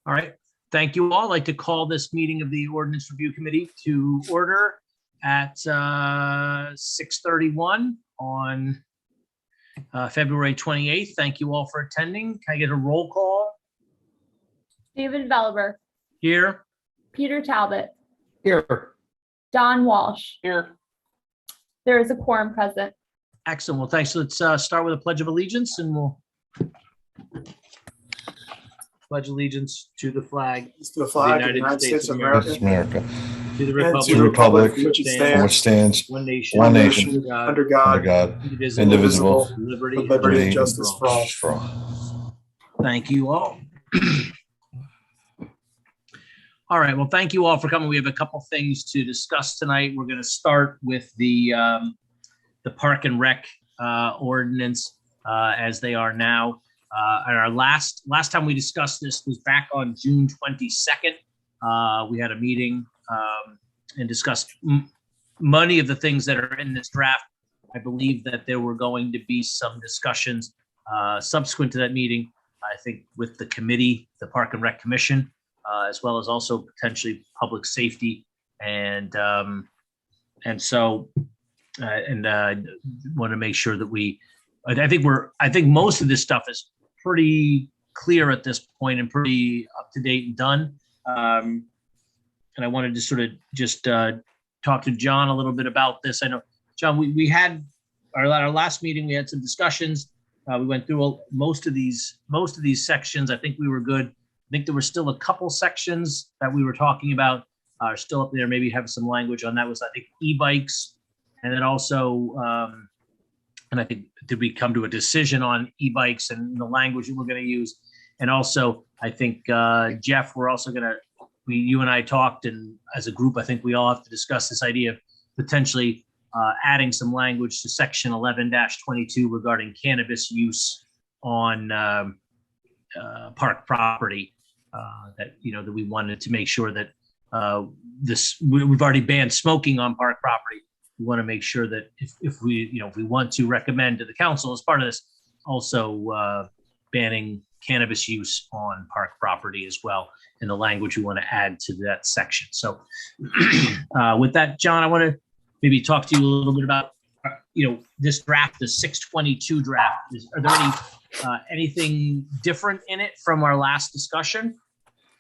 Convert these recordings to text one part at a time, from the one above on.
All right. Thank you all. I'd like to call this meeting of the Ordinance Review Committee to order at 6:31 on February 28th. Thank you all for attending. Can I get a roll call? David Velber. Here. Peter Talbot. Here. Don Walsh. Here. There is a quorum present. Excellent. Well, thanks. Let's start with a pledge of allegiance, and we'll pledge allegiance to the flag To the flag of the United States of America, to the and to the republic, republic for which it on which stands, stands one nation, one nation, under under under God, God, indivisible, indivisible, liberty, with liberty and and justice for all. for all. Thank you all. All right. Well, thank you all for coming. We have a couple things to discuss tonight. We're going to start with the Park and Rec ordinance as they are now. And our last time we discussed this was back on June 22nd. We had a meeting and discussed many of the things that are in this draft. I believe that there were going to be some discussions subsequent to that meeting, I think with the committee, the Park and Rec Commission, as well as also potentially public safety. And so want to make sure that I think most of this stuff is pretty clear at this point and pretty up to date and done. And I wanted to sort of just talk to John a little bit about this. I know, John, we had our last meeting, we had some discussions. We went through most of these sections. I think we were good. I think there were still a couple sections that we were talking about are still up there. Maybe have some language on that was, I think, e-bikes. And then also, and I think, did we come to a decision on e-bikes and the language that we're going to use? And also, I think, Jeff, we're also going to, you and I talked, and as a group, I think we all have to discuss this idea of potentially adding some language to section 11-22 regarding cannabis use on park property. That we wanted to make sure that we've already banned smoking on park property. We want to make sure that if we want to recommend to the council as part of this, also banning cannabis use on park property as well, in the language we want to add to that section. So with that, John, I want to maybe talk to you a little bit about this draft, the 622 draft. Are there anything different in it from our last discussion?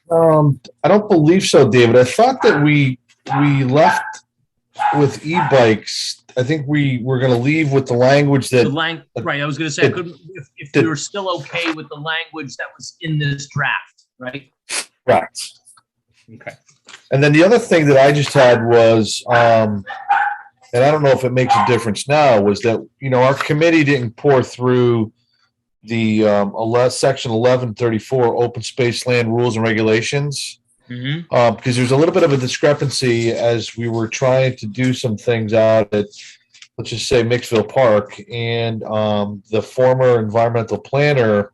I don't believe so, David. I thought that we left with e-bikes. I think we were going to leave with the language that right. I was going to say, if we were still okay with the language that was in this draft, right? Correct. Okay. And then the other thing that I just had was, and I don't know if it makes a difference now, was that our committee didn't pour through the section 1134 open space land rules and regulations. Mm-hmm. Because there's a little bit of a discrepancy as we were trying to do some things out at, let's just say, Mixville Park, and the former environmental planner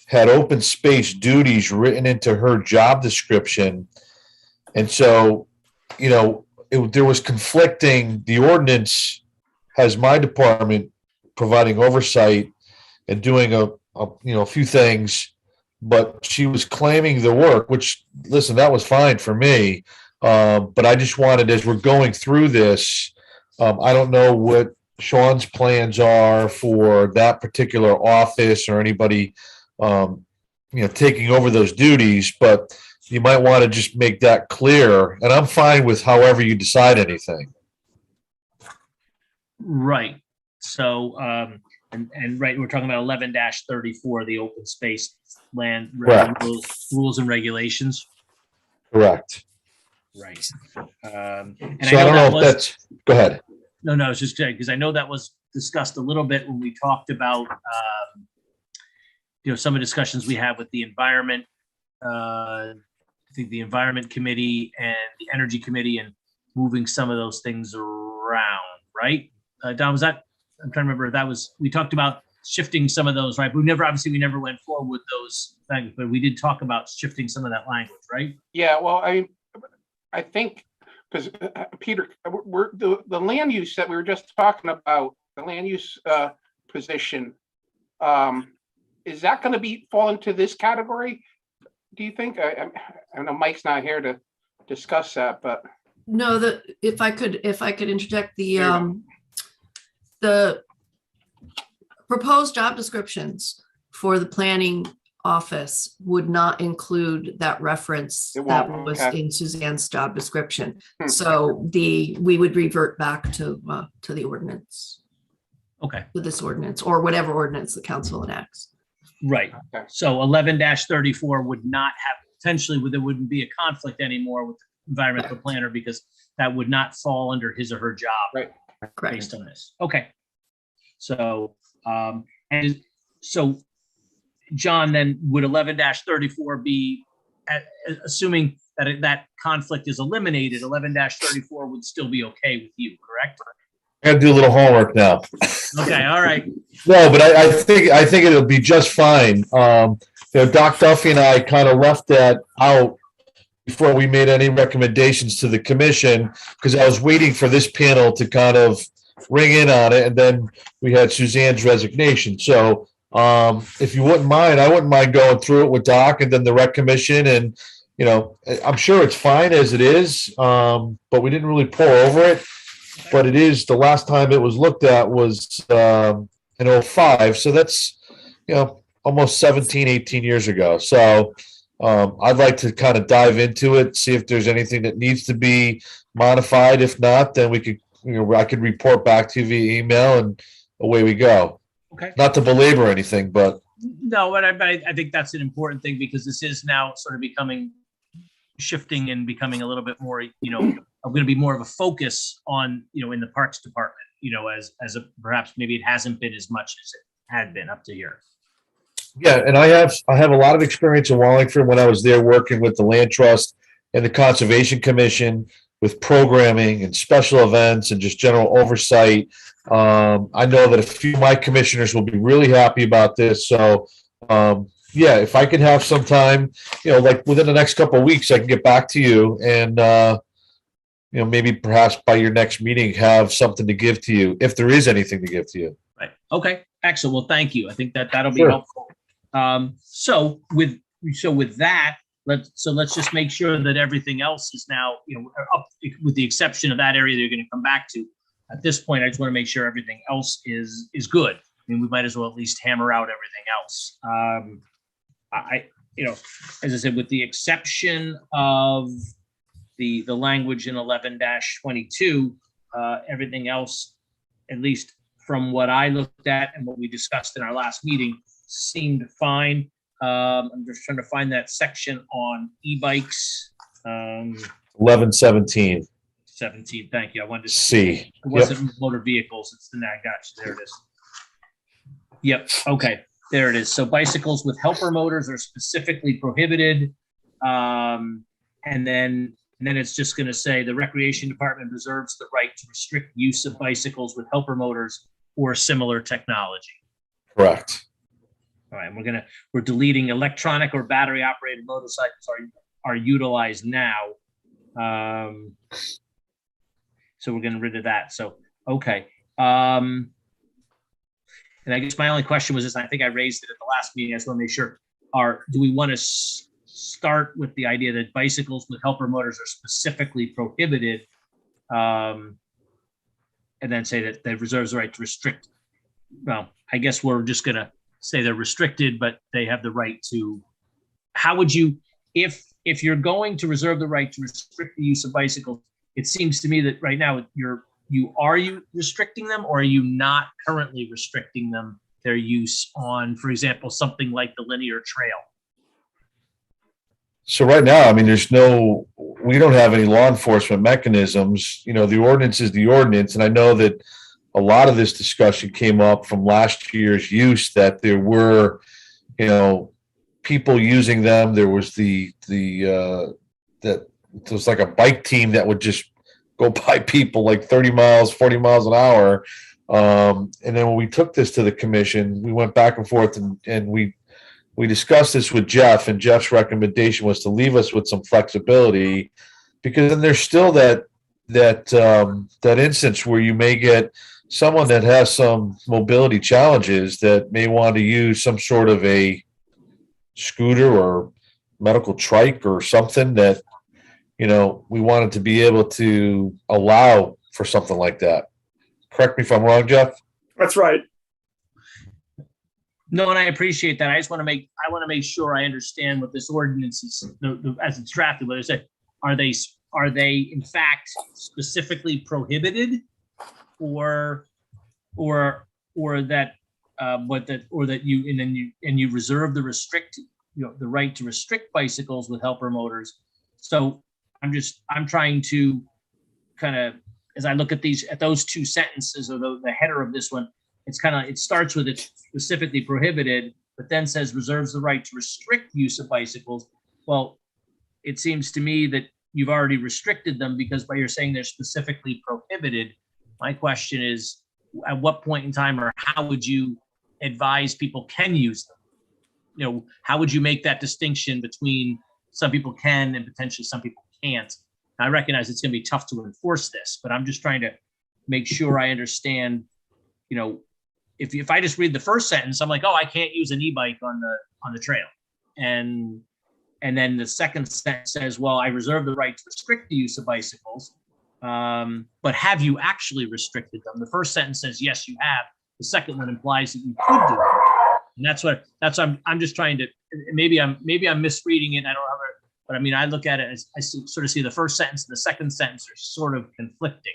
had open space duties written into her job description. And so, there was conflicting. The ordinance has my department providing oversight and doing a few things, but she was claiming the work, which, listen, that was fine for me. But I just wanted, as we're going through this, I don't know what Sean's plans are for that particular office or anybody, taking over those duties, but you might want to just make that clear. And I'm fine with however you decide anything. Right. So, and right, we're talking about 11-34, the open space land rules and regulations. Correct. Right. So I don't know if that's, go ahead. No, it's just because I know that was discussed a little bit when we talked about, some of the discussions we had with the environment, I think the environment committee and the energy committee, and moving some of those things around, right? Don, was that, I'm trying to remember, that was, we talked about shifting some of those, right? But we never went forward with those things, but we did talk about shifting some of that language, right? Yeah, well, I think, because Peter, we're the land use that we were just talking about, the land use position, is that going to fall into this category? do you think, I know Mike's not here to discuss that, but No, if I could interject, There you the proposed job descriptions for the planning office would not include that reference It that won't, was okay. in Suzanne's job description. Hmm. So we would revert back to the ordinance, Okay, to this ordinance, or whatever ordinance the council enacts. right. Okay. So 11-34 would not have, potentially, there wouldn't be a conflict anymore with the environmental planner because that would not fall under his or her job. Right. Correct. Based on this. Okay. So, and so, John, then would 11-34 be, assuming that that conflict is eliminated, 11-34 would still be okay with you, correct? I gotta do a little homework now. Okay, all right. No, but I think it'll be just fine. Doc Duffy and I kind of left that out before we made any recommendations to the commission, because I was waiting for this panel to kind of ring in on it, and then we had Suzanne's resignation. So if you wouldn't mind, I wouldn't mind going through it with Doc and then the rec commission, and I'm sure it's fine as it is, but we didn't really pour over it. But it is, the last time it was looked at was in 05, so that's almost 17, 18 years ago. So I'd like to kind of dive into it, see if there's anything that needs to be modified. If not, then we could, I could report back to you via email, and away we go. Okay. Not to belabor anything, but No, but I think that's an important thing because this is now sort of shifting and becoming a little bit more, I'm going to be more of a focus on, in the Parks Department, as perhaps maybe it hasn't been as much as it had been up to here. yeah, and I have a lot of experience in Wallingford when I was there working with the Land Trust and the Conservation Commission with programming and special events and just general oversight. I know that a few of my commissioners will be really happy about this. So, yeah, if I could have some time, like within the next couple of weeks, I can get back to you and, maybe perhaps by your next meeting, have something to give to you, if there is anything to give to you. Right. Okay. Excellent. Well, thank you. I think that'll be Sure. helpful. So with that, let's just make sure that everything else is now, up, with the exception of that area that you're going to come back to. At this point, I just want to make sure everything else is good. I mean, we might as well at least hammer out everything else. As I said, with the exception of the language in 11-22, everything else, at least from what I looked at and what we discussed in our last meeting, seemed fine. I'm just trying to find that section on e-bikes. 1117 17. Thank you. I wanted to C. It wasn't motor vehicles. It's the gotcha. There it is. Yep. Okay. There it is. So bicycles with helper motors are specifically prohibited. And then it's just going to say the Recreation Department reserves the right to restrict use of bicycles with helper motors or similar technology. Correct. All right. We're deleting electronic or battery operated motorcycles are utilized now. So we're getting rid of that. So, okay. And I guess my only question was this, I think I raised it at the last meeting. I just want to make sure, do we want to start with the idea that bicycles with helper motors are specifically prohibited, and then say that they reserves the right to restrict? Well, I guess we're just going to say they're restricted, but they have the right to. How would you, if you're going to reserve the right to restrict the use of bicycles, it seems to me that right now are you restricting them, or are you not currently restricting them, their use on, for example, something like the linear trail? So right now, I mean, we don't have any law enforcement mechanisms. The ordinance is the ordinance. And I know that a lot of this discussion came up from last year's use, that there were, people using them. There was that it was like a bike team that would just go by people like 30 miles, 40 miles an hour. And then when we took this to the commission, we went back and forth and we discussed this with Jeff, and Jeff's recommendation was to leave us with some flexibility, because then there's still that instance where you may get someone that has some mobility challenges that may want to use some sort of a scooter or medical trike or something that, we wanted to be able to allow for something like that. Correct me if I'm wrong, Jeff? That's right. No, and I appreciate that. I want to make sure I understand what this ordinance is, as it's drafted, what it said. Are they in fact specifically prohibited, or that you reserve the right to restrict bicycles with helper motors? So I'm trying to kind of, as I look at those two sentences, or the header of this one, it starts with it's specifically prohibited, but then says reserves the right to restrict use of bicycles. Well, it seems to me that you've already restricted them, because by you're saying they're specifically prohibited. My question is, at what point in time, or how would you advise people can use them? How would you make that distinction between some people can and potentially some people can't? I recognize it's going to be tough to enforce this, but I'm just trying to make sure I understand. If I just read the first sentence, I'm like, oh, I can't use an e-bike on the trail, and then the second sentence says, well, I reserve the right to restrict the use of bicycles. But have you actually restricted them? The first sentence says, yes, you have. The second one implies that you could do it. And I'm just trying to, maybe I'm misreading it. I don't know, but I mean, I look at it as sort of see the first sentence and the second sentence are sort of conflicting.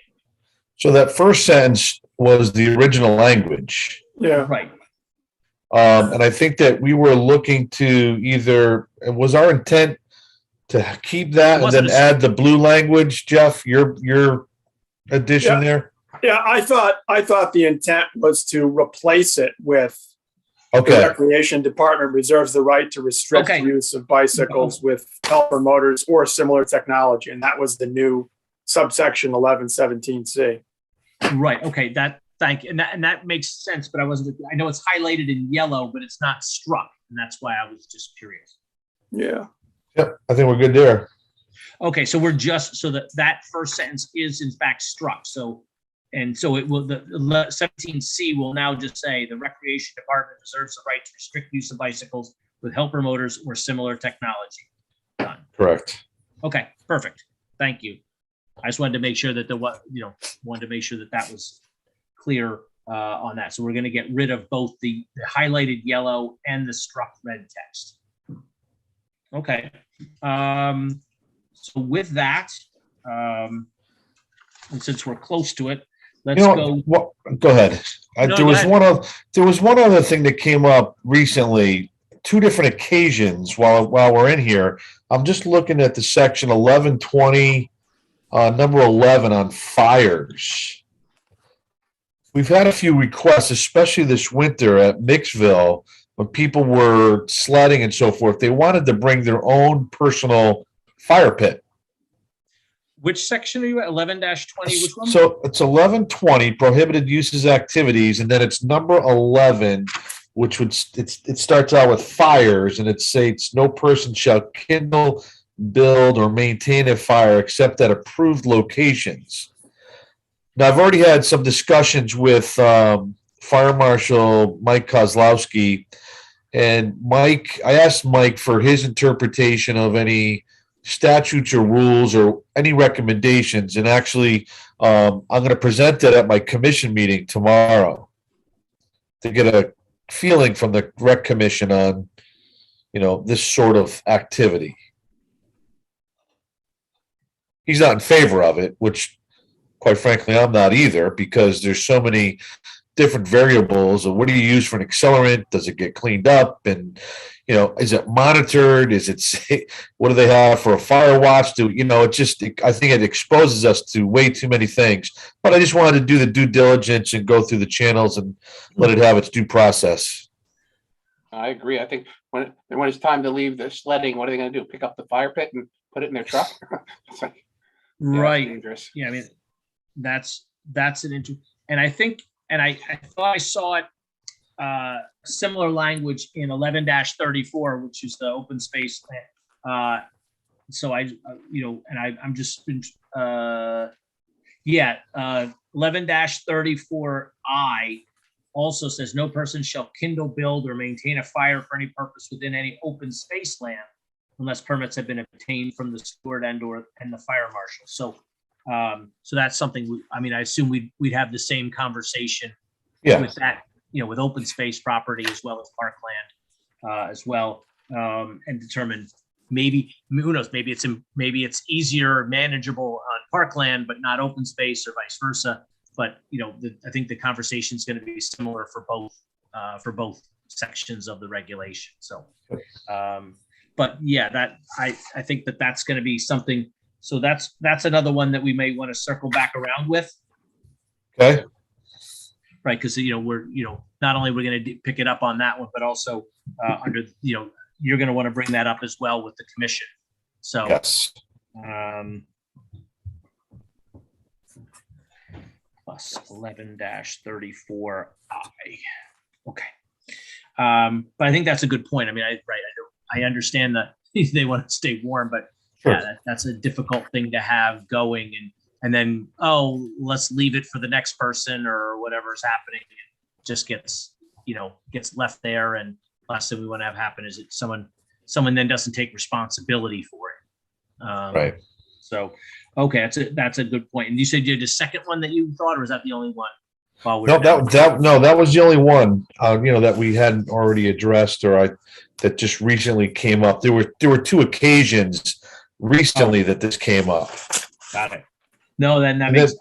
So that first sentence was the original language. Yeah. Right. And I think that we were looking to it was our intent to keep that and then add the blue language, Jeff, your addition there? Yeah, I thought the intent was to replace it with the Recreation Department reserves the right to restrict the use of bicycles with helper motors or similar technology. And that was the new subsection 1117C. Right. Okay. Thank you. And that makes sense, but I know it's highlighted in yellow, but it's not struck. And that's why I was just curious. Yeah. Yep. I think we're good there. Okay. So we're just, so that first sentence is in fact struck. So it will, the 17C will now just say the Recreation Department reserves the right to restrict use of bicycles with helper motors or similar technology. Done. Correct. Okay. Perfect. Thank you. I just wanted to make sure that that was clear on that. So we're going to get rid of both the highlighted yellow and the struck red text. Okay. So with that, and since we're close to it, let's go. Go ahead. There was one other thing that came up recently, two different occasions while we're in here. I'm just looking at the section 1120, number 11 on fires. We've had a few requests, especially this winter at Mixville, when people were sledding and so forth. They wanted to bring their own personal fire pit. Which section are you at? 11-20? Which one? So it's 1120, prohibited uses activities, and then it's number 11, which it starts out with fires, and it states no person shall kindle, build, or maintain a fire except at approved locations. Now, I've already had some discussions with Fire Marshal Mike Kozlowski, and I asked Mike for his interpretation of any statutes or rules or any recommendations. And actually, I'm going to present it at my commission meeting tomorrow to get a feeling from the Rec Commission on, this sort of activity. He's not in favor of it, which, quite frankly, I'm not either, because there's so many different variables of what do you use for an accelerant? Does it get cleaned up? And, is it monitored? What do they have for a fire watch? I think it exposes us to way too many things. But I just wanted to do the due diligence and go through the channels and let it have its due process. I agree. I think when it's time to leave the sledding, what are they going to do? Pick up the fire pit and put it in their truck? It's like, right. Dangerous. Yeah. I mean, that's an interesting, and I think, and I thought I saw it, similar language in 11-34, which is the open space plan. So I'm just been, 11-34I also says no person shall kindle, build, or maintain a fire for any purpose within any open space land unless permits have been obtained from the steward and the fire marshal. So, so that's something, I mean, I assume we'd have the same conversation Yeah, with that, with open space property as well as parkland, as well, and determine maybe, who knows, maybe it's easier, manageable on parkland, but not open space, or vice versa. But, I think the conversation is going to be similar for both sections of the regulation. So, but yeah, that I think that's going to be something. So that's another one that we may want to circle back around with. okay, Right, because we're not only we're going to pick it up on that one, but also under you're going to want to bring that up as well with the commission. So yes, plus 11-34I. Okay, but I think that's a good point. I mean, I understand that they want to stay warm, but sure. yeah, that's a difficult thing to have going, and then, let's leave it for the next person or whatever is happening. It just gets left there. And last thing we want to have happen is that someone then doesn't take responsibility for it. Right. So, okay, that's a good point. And you said you had a second one that you thought, or was that the only one? No, that was the only one, that we hadn't already addressed, or that just recently came up. There were two occasions recently that this came up. Got it. No, then that makes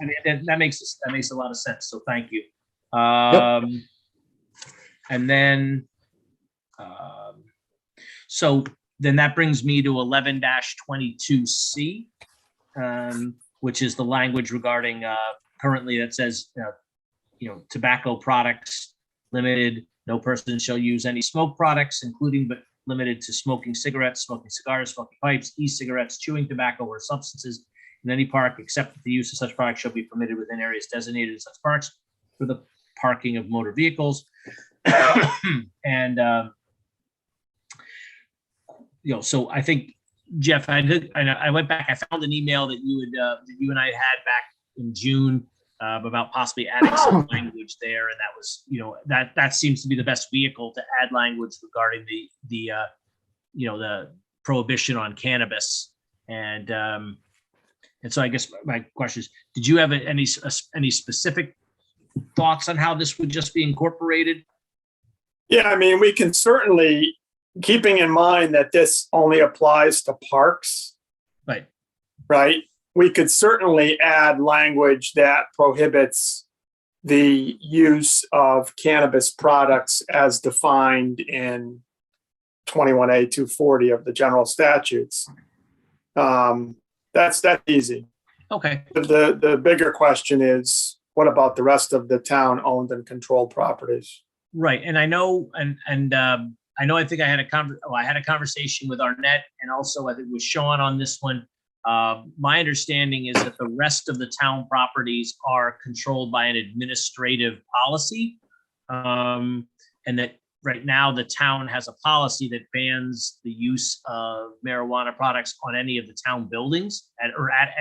a lot of sense. So thank you. And then, so then that brings me to 11-22C, which is the language regarding currently that says, tobacco products limited. No person shall use any smoke products, including but limited to smoking cigarettes, smoking cigars, smoking pipes, e-cigarettes, chewing tobacco, or substances in any park, except that the use of such products shall be permitted within areas designated in such parks for the parking of motor vehicles. And so I think, Jeff, I went back. I found an email that you and I had back in June about possibly adding some language there, and that was, that seems to be the best vehicle to add language regarding the prohibition on cannabis. And so I guess my question is, did you have any specific thoughts on how this would just be incorporated? Yeah, I mean, we can certainly, keeping in mind that this only applies to parks. Right. We could certainly add language that prohibits the use of cannabis products as defined in 21A 240 of the general statutes. That's easy. Okay. The bigger question is, what about the rest of the town owned and controlled properties? Right. And I know, I think I had a conversation with Arnett, and also I think with Sean on this one. My understanding is that the rest of the town properties are controlled by an administrative policy. And that right now the town has a policy that bans the use of marijuana products on any of the town buildings at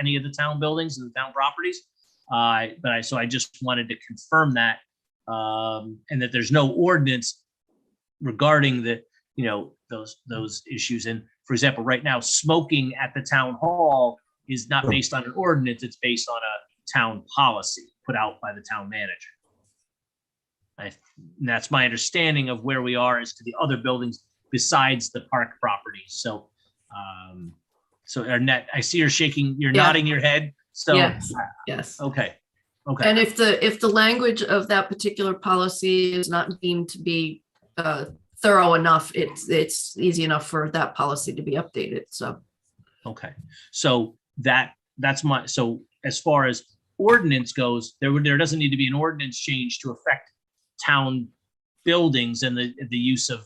any of the town buildings and the town properties. So I just wanted to confirm that, and that there's no ordinance regarding those issues. And for example, right now, smoking at the town hall is not based on an ordinance; it's based on a town policy put out by the town manager. And that's my understanding of where we are as to the other buildings besides the park properties. So, so Arnett, I see you're shaking, you're nodding your head. So yes. Okay. And if the language of that particular policy is not deemed to be thorough enough, it's easy enough for that policy to be updated. So okay, so so as far as ordinance goes, there doesn't need to be an ordinance change to affect town buildings and the use of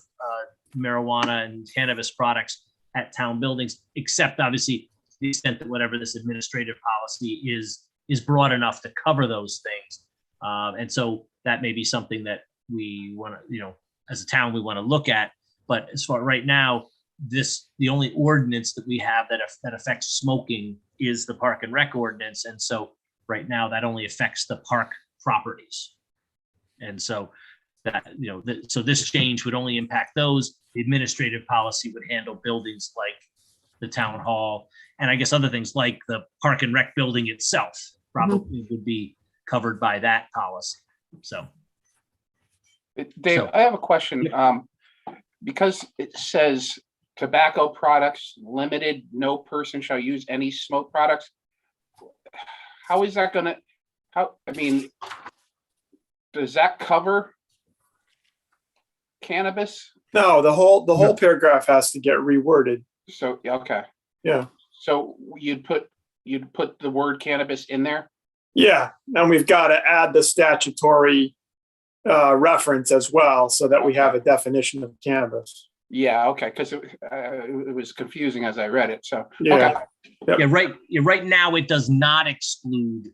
marijuana and cannabis products at town buildings, except obviously to the extent that whatever this administrative policy is broad enough to cover those things. And so that may be something that we want to, as a town, we want to look at. But as far right now, the only ordinance that we have that affects smoking is the park and rec ordinance. And so right now that only affects the park properties. And so that, so this change would only impact those. The administrative policy would handle buildings like the town hall, and I guess other things like the park and rec building itself probably would be covered by that policy. So, Dave, So- I have a question. Because it says tobacco products limited, no person shall use any smoke products. How is that gonna, does that cover cannabis? No, the whole paragraph has to get reworded. So, yeah, okay. Yeah. So you'd put the word cannabis in there? Yeah, and we've got to add the statutory reference as well, so that we have a definition of cannabis. Yeah, okay, because it was confusing as I read it, so. Yeah. Okay. Yeah, right now it does not exclude,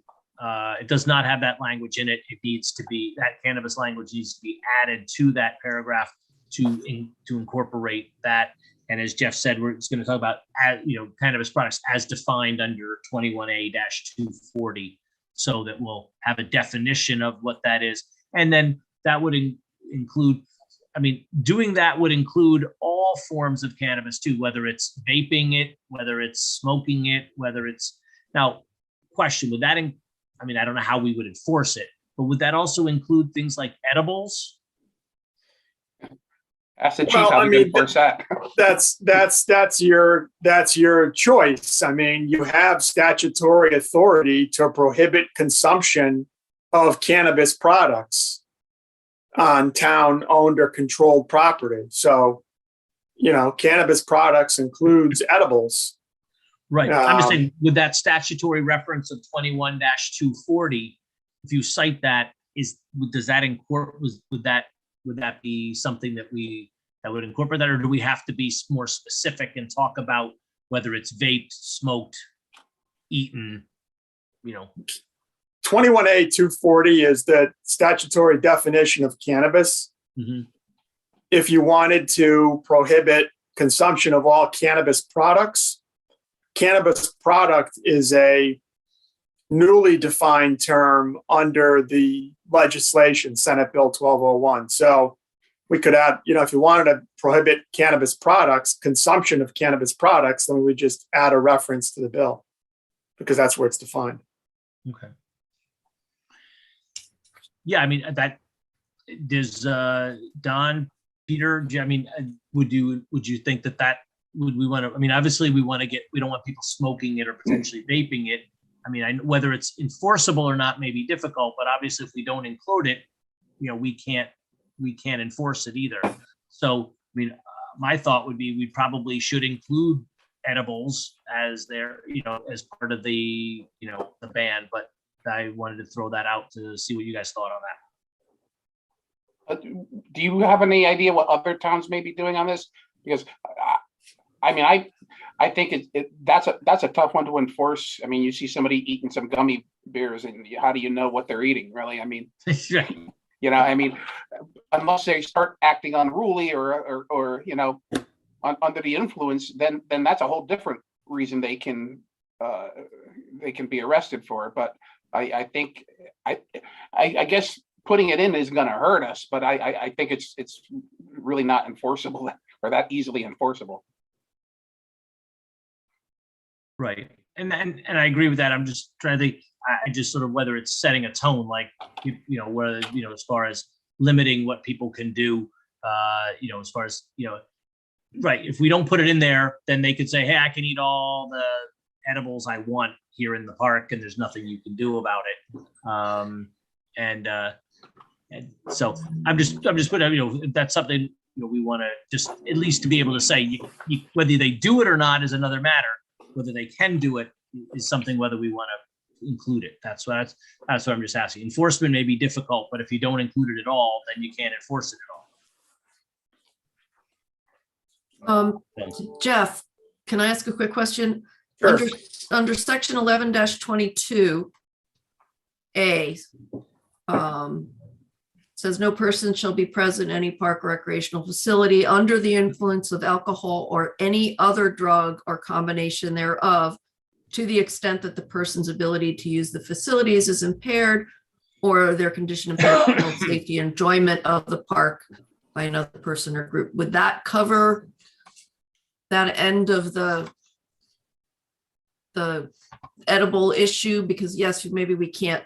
it does not have that language in it. It needs to be, that cannabis language needs to be added to that paragraph to incorporate that. And as Jeff said, we're just going to talk about, cannabis products as defined under 21A-240, so that we'll have a definition of what that is. And then that would include, doing that would include all forms of cannabis too, whether it's vaping it, whether it's smoking it, whether it's, now, question, would that, I don't know how we would enforce it, but would that also include things like edibles? Ask the chief Well, how I we mean, enforce that. That's your choice. You have statutory authority to prohibit consumption of cannabis products on town-owned or controlled property. So, cannabis products includes edibles. Right. I'm just saying, with that statutory reference of 21-240, if you cite that, does that incorporate, would that be something that would incorporate that, or do we have to be more specific and talk about whether it's vaped, smoked, eaten, 21A-240 is the statutory definition of cannabis. Mm-hmm. If you wanted to prohibit consumption of all cannabis products, cannabis product is a newly defined term under the legislation, Senate Bill 1201. So we could add, if you wanted to prohibit cannabis products, consumption of cannabis products, then we would just add a reference to the bill, because that's where it's defined. Okay. Yeah, that does, Don, Peter, would you think that would we want to, obviously we don't want people smoking it or potentially vaping it. Whether it's enforceable or not may be difficult, but obviously if we don't include it, we can't enforce it either. So, my thought would be we probably should include edibles as as part of the ban, but I wanted to throw that out to see what you guys thought on that. Do you have any idea what other towns may be doing on this? Because I think that's a tough one to enforce. You see somebody eating some gummy bears, and how do you know what they're eating, really? Unless they start acting unruly or under the influence, then that's a whole different reason they can be arrested for it. But I think I guess putting it in is going to hurt us, but I think it's really not enforceable or that easily enforceable. Right. And I agree with that. I'm just trying to think, I just sort of, whether it's setting a tone, like, where, as far as limiting what people can do, as far as, right. If we don't put it in there, then they could say, hey, I can eat all the edibles I want here in the park, and there's nothing you can do about it. And so I'm just putting, if that's something, we want to just at least to be able to say, whether they do it or not is another matter. Whether they can do it is something, whether we want to include it. That's what I'm just asking. Enforcement may be difficult, but if you don't include it at all, then you can't enforce it at all. Jeff, can I ask a quick question? Sure. Under section 11-22A, says no person shall be present in any park or recreational facility under the influence of alcohol or any other drug or combination thereof, to the extent that the person's ability to use the facilities is impaired or their condition impairs the health, safety, enjoyment of the park by another person or group. Would that cover that end of the the edible issue, because yes, maybe we can't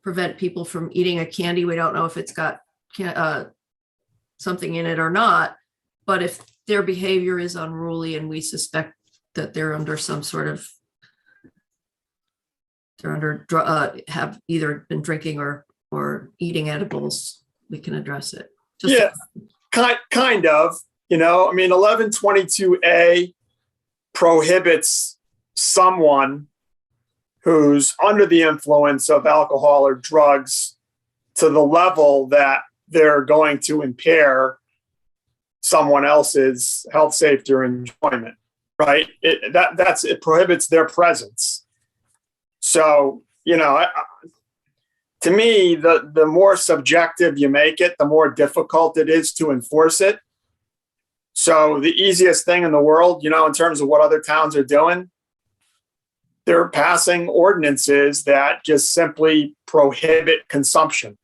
prevent people from eating a candy. We don't know if it's got something in it or not. But if their behavior is unruly and we suspect that they're under some sort of, have either been drinking or eating edibles, we can address it. Yeah, kind of. I mean, 1122A prohibits someone who's under the influence of alcohol or drugs to the level that they're going to impair someone else's health, safety, or enjoyment, right? It prohibits their presence. So, to me, the more subjective you make it, the more difficult it is to enforce it. So the easiest thing in the world, in terms of what other towns are doing, they're passing ordinances that just simply prohibit consumption,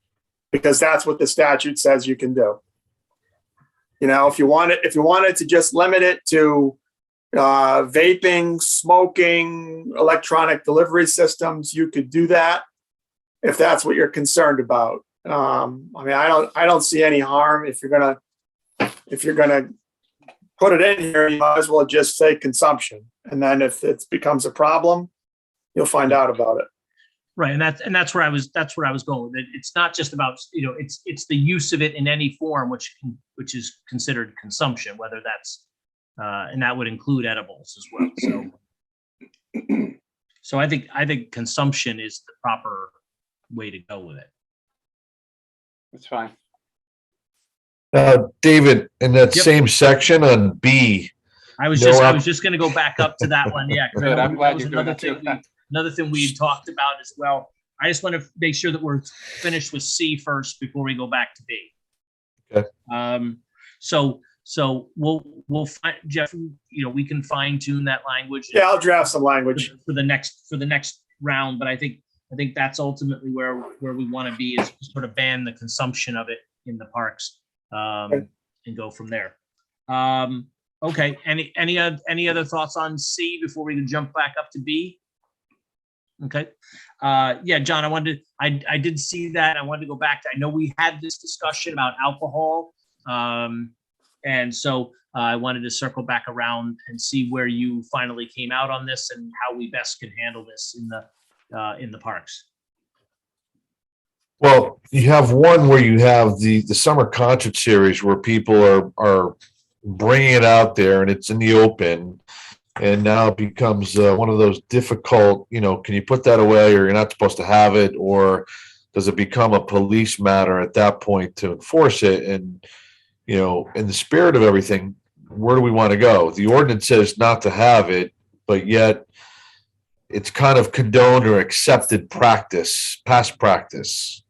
because that's what the statute says you can do. If you wanted to just limit it to vaping, smoking, electronic delivery systems, you could do that if that's what you're concerned about. I mean, I don't see any harm if you're gonna put it in here. You might as well just say consumption, and then if it becomes a problem, you'll find out about it. Right, and that's where I was going with it. It's not just about it's the use of it in any form, which is considered consumption, whether that's and that would include edibles as well. So I think consumption is the proper way to go with it. That's fine. David, in that Yep. same section on B. I was just going to go back up to that one. Yeah, Good. I'm glad you're doing that too. Another thing we talked about as well. I just want to make sure that we're finished with C first before we go back to B. Okay. So we'll find, Jeff. We can fine tune that language. Yeah, I'll draft some language for the next round. But I think that's ultimately where we want to be, is sort of ban the consumption of it in the parks, and go from there. Okay. Any other thoughts on C before we can jump back up to B? Okay. Yeah, John, I did see that. I wanted to go back to, I know we had this discussion about alcohol. And so I wanted to circle back around and see where you finally came out on this and how we best can handle this in the parks. Well, you have one where you have the summer concert series where people are bringing it out there and it's in the open, and now it becomes one of those difficult, can you put that away, or you're not supposed to have it, or does it become a police matter at that point to enforce it? And, in the spirit of everything, where do we want to go? The ordinance says not to have it, but yet it's kind of condoned or accepted practice, past practice.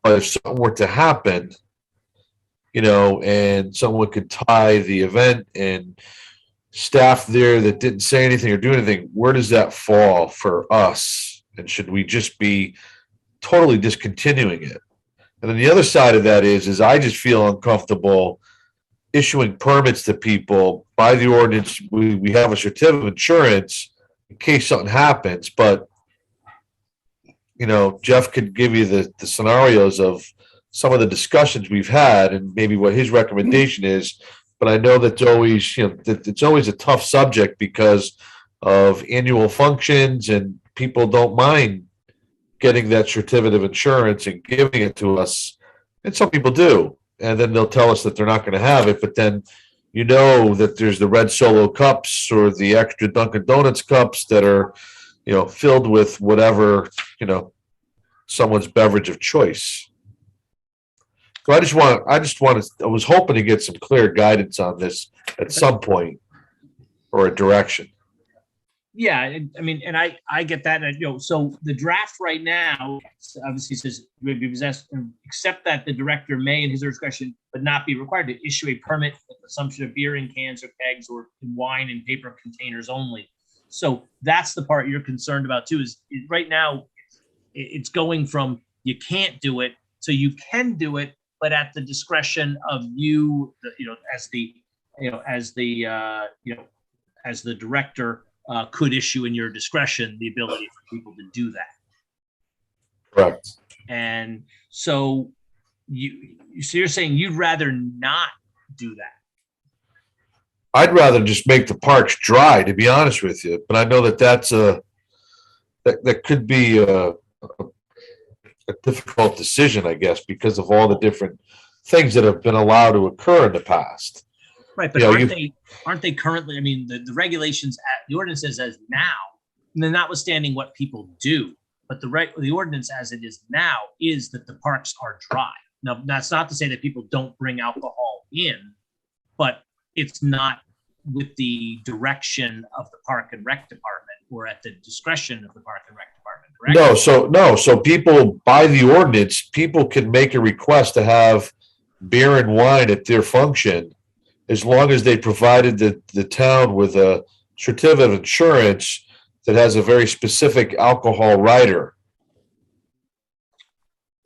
But if something were to happen, and someone could tie the event and staff there that didn't say anything or do anything, where does that fall for us? And should we just be totally discontinuing it? And then the other side of that is I just feel uncomfortable issuing permits to people by the ordinance. We have a certificate of insurance in case something happens, but Jeff could give you the scenarios of some of the discussions we've had and maybe what his recommendation is. But I know that's always, it's always a tough subject because of annual functions, and people don't mind getting that certificate of insurance and giving it to us. And some people do. And then they'll tell us that they're not going to have it. But then, that there's the red Solo cups or the extra Dunkin' Donuts cups that are, filled with whatever, someone's beverage of choice. So I was hoping to get some clear guidance on this at some point, or a direction. Yeah, I mean, and I get that. And, so the draft right now obviously says, except that the director may, in his discretion, but not be required to issue a permit for the consumption of beer in cans or kegs, or wine in paper containers only. So that's the part you're concerned about too. Is right now it's going from you can't do it, so you can do it, but at the discretion of you, as the director could issue in your discretion the ability for people to do that. Correct. And so you're saying you'd rather not do that? I'd rather just make the parks dry, to be honest with you. But I know that that could be a difficult decision, I guess, because of all the different things that have been allowed to occur in the past. Right, but aren't they currently? I mean, the regulations, the ordinance says as now, and then notwithstanding what people do, but the ordinance as it is now is that the parks are dry. Now, that's not to say that people don't bring alcohol in, but it's not with the direction of the Park and Rec Department or at the discretion of the Park and Rec Department, correct? So people, by the ordinance, people can make a request to have beer and wine at their function, as long as they provided the town with a certificate of insurance that has a very specific alcohol rider.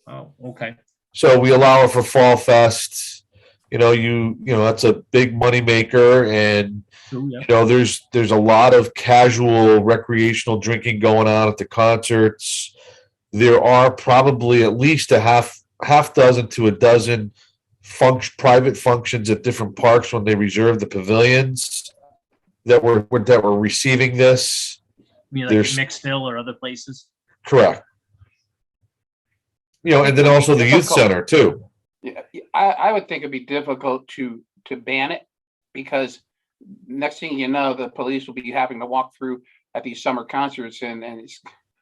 Oh, okay. So we allow it for Fall Fest. That's a big money maker, and True, yeah. there's a lot of casual recreational drinking going on at the concerts. There are probably at least a half dozen to a dozen private functions at different parks when they reserve the pavilions that were receiving this. You mean like Mixville or other places? Correct. And then also the youth center too. Yeah, I would think it'd be difficult to ban it, because next thing you know, the police will be having to walk through at these summer concerts and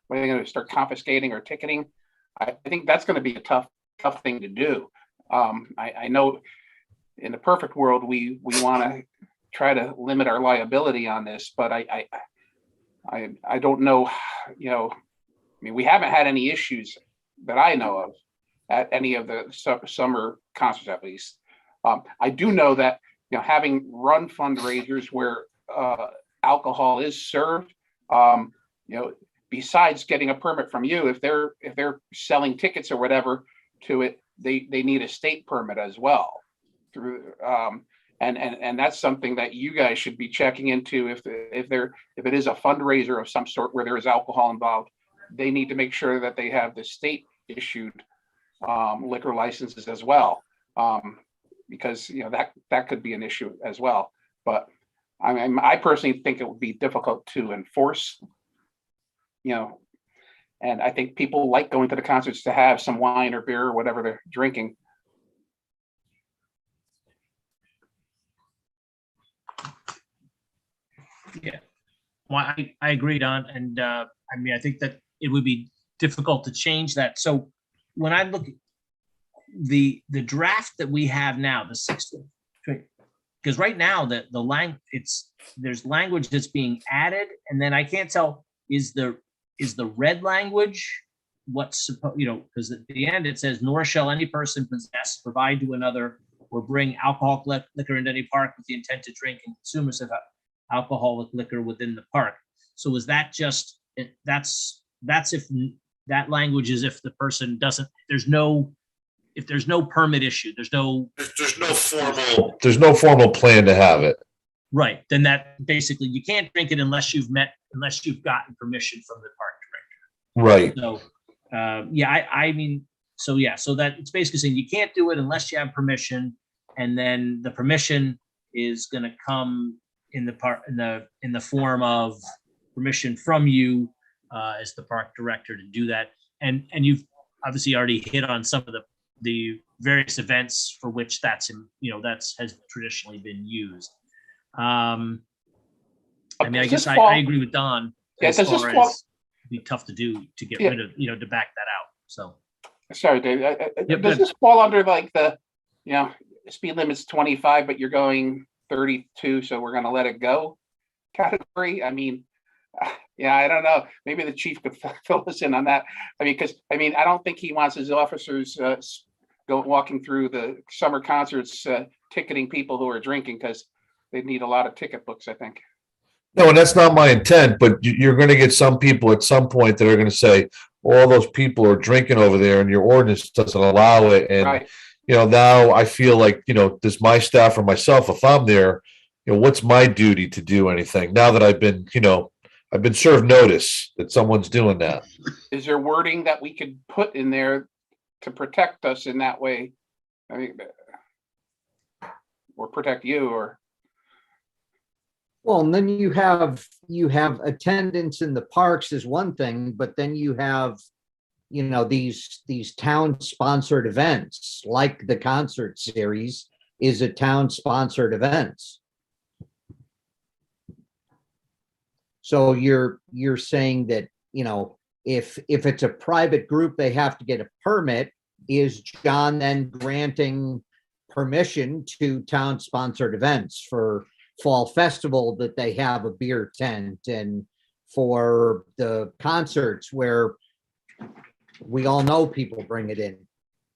what are they going to start confiscating or ticketing? I think that's going to be a tough thing to do. I know in the perfect world, we want to try to limit our liability on this, but I don't know, I mean, we haven't had any issues that I know of at any of the summer concerts, at least. I do know that, having run fundraisers where alcohol is served, besides getting a permit from you, if they're selling tickets or whatever to it, they need a state permit as well. And that's something that you guys should be checking into. If it is a fundraiser of some sort where there is alcohol involved, they need to make sure that they have the state issued liquor licenses as well, because that could be an issue as well. But I personally think it would be difficult to enforce, and I think people like going to the concerts to have some wine or beer or whatever they're drinking. Yeah, well, I agree, Don, and I mean, I think that it would be difficult to change that. So when I look at the draft that we have now, the sixth, because right now there's language that's being added, and then I can't tell is the red language what's supposed, because at the end it says, nor shall any person possess, provide to another, or bring alcoholic liquor into any park with the intent to drink and consumers of alcoholic liquor within the park. So is that just, that's if that language is if the person doesn't, if there's no permit issue, there's no formal plan to have it. Right. Then that basically you can't drink it unless you've gotten permission from the park director. Right. So so that it's basically saying you can't do it unless you have permission, and then the permission is going to come in the form of permission from you as the park director to do that. And you've obviously already hit on some of the various events for which that's has traditionally been used. I mean, I guess I agree with Don. Yeah, as far as it'd be tough to do to get rid of, to back that out. So sorry, Dave. Does this fall under like the, speed limit's 25, but you're going 32, so we're going to let it go category? I mean, I don't know. Maybe the chief could fill us in on that. I mean, because I don't think he wants his officers walking through the summer concerts ticketing people who are drinking, because they need a lot of ticket books, I think. No, and that's not my intent, but you're going to get some people at some point that are going to say, all those people are drinking over there and your ordinance doesn't allow it. And, right. Now I feel like, does my staff or myself, if I'm there, what's my duty to do anything now that I've been served notice that someone's doing that. Is there wording that we could put in there to protect us in that way? I mean, or protect you, or Well, and then you have attendance in the parks is one thing, but then you have, these town-sponsored events, like the concert series is a town-sponsored events. So you're saying that, if it's a private group, they have to get a permit. Is John then granting permission to town-sponsored events for Fall Festival that they have a beer tent, and for the concerts where we all know people bring it in?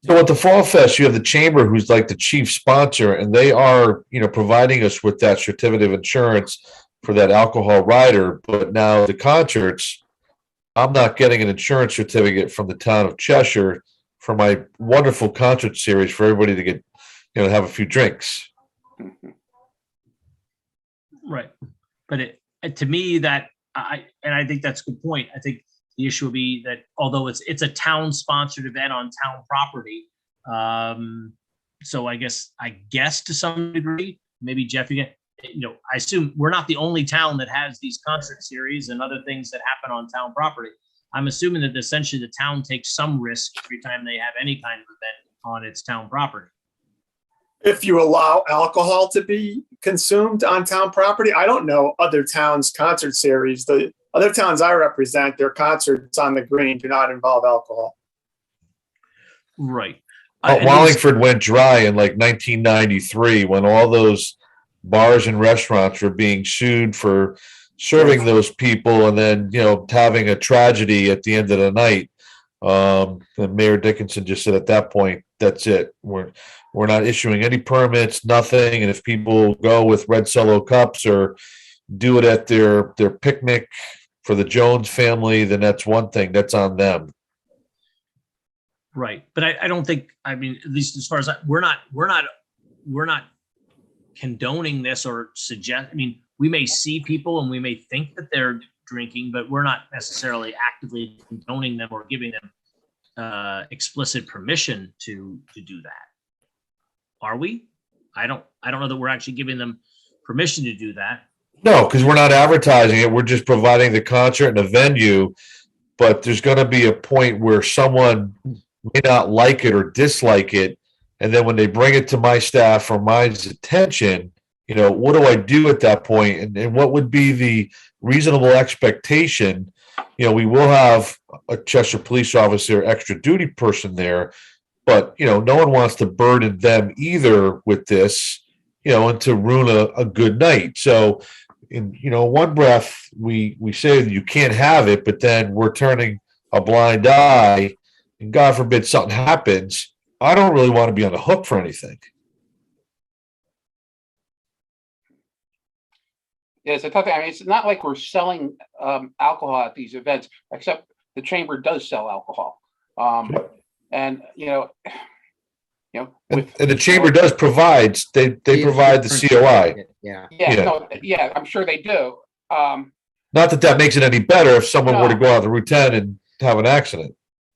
So at the Fall Fest, you have the chamber who's like the chief sponsor, and they are, providing us with that certificate of insurance for that alcohol rider. But now the concerts, I'm not getting an insurance certificate from the town of Cheshire for my wonderful concert series for everybody to get, have a few drinks. Right. But to me, I think that's a good point. I think the issue would be that although it's a town sponsored event on town property, so I guess to some degree, maybe Jeff, I assume we're not the only town that has these concert series and other things that happen on town property. I'm assuming that essentially the town takes some risk every time they have any kind of event on its town property. If you allow alcohol to be consumed on town property, I don't know other towns' concert series. The other towns I represent, their concerts on the green do not involve alcohol. Right. Wallingford went dry in like 1993 when all those bars and restaurants were being sued for serving those people, and then having a tragedy at the end of the night. And Mayor Dickinson just said at that point, that's it. We're not issuing any permits, nothing. And if people go with red Solo cups or do it at their picnic for the Jones family, then that's one thing. That's on them. Right. But I don't think, at least as far as we're not condoning this or suggest, we may see people and we may think that they're drinking, but we're not necessarily actively condoning them or giving them explicit permission to do that. Are we? I don't know that we're actually giving them permission to do that. No, because we're not advertising it. We're just providing the concert and a venue, but there's going to be a point where someone may not like it or dislike it. And then when they bring it to my staff or my attention, what do I do at that point? And what would be the reasonable expectation? We will have a Cheshire police officer, extra duty person there, but, no one wants to burden them either with this, and to ruin a good night. So, in one breath, we say that you can't have it, but then we're turning a blind eye, and God forbid something happens. I don't really want to be on the hook for anything. Yeah, it's a tough thing. It's not like we're selling alcohol at these events, except the chamber does sell alcohol. And and the chamber does provide, they provide the COI. Yeah. I'm sure they do. Not that makes it any better if someone were to go out the Route 10 and have an accident.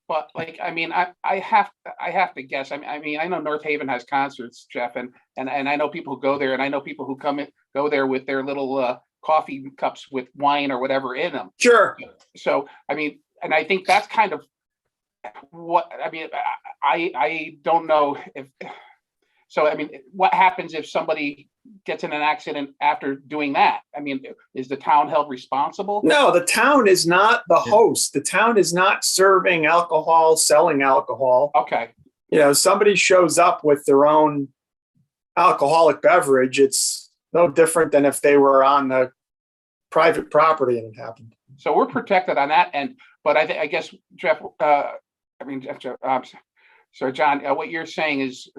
But I have to guess. I know North Haven has concerts, Jeff, and I know people who go there, and I know people who go there with their little coffee cups with wine or whatever in them. Sure. So and I think that's kind of what I don't know if. So what happens if somebody gets in an accident after doing that? Is the town held responsible? No, the town is not the host. The town is not serving alcohol, selling alcohol. Okay. Somebody shows up with their own alcoholic beverage. It's no different than if they were on the private property and it happened. So we're protected on that end. But I guess, Jeff, so John, what you're saying is,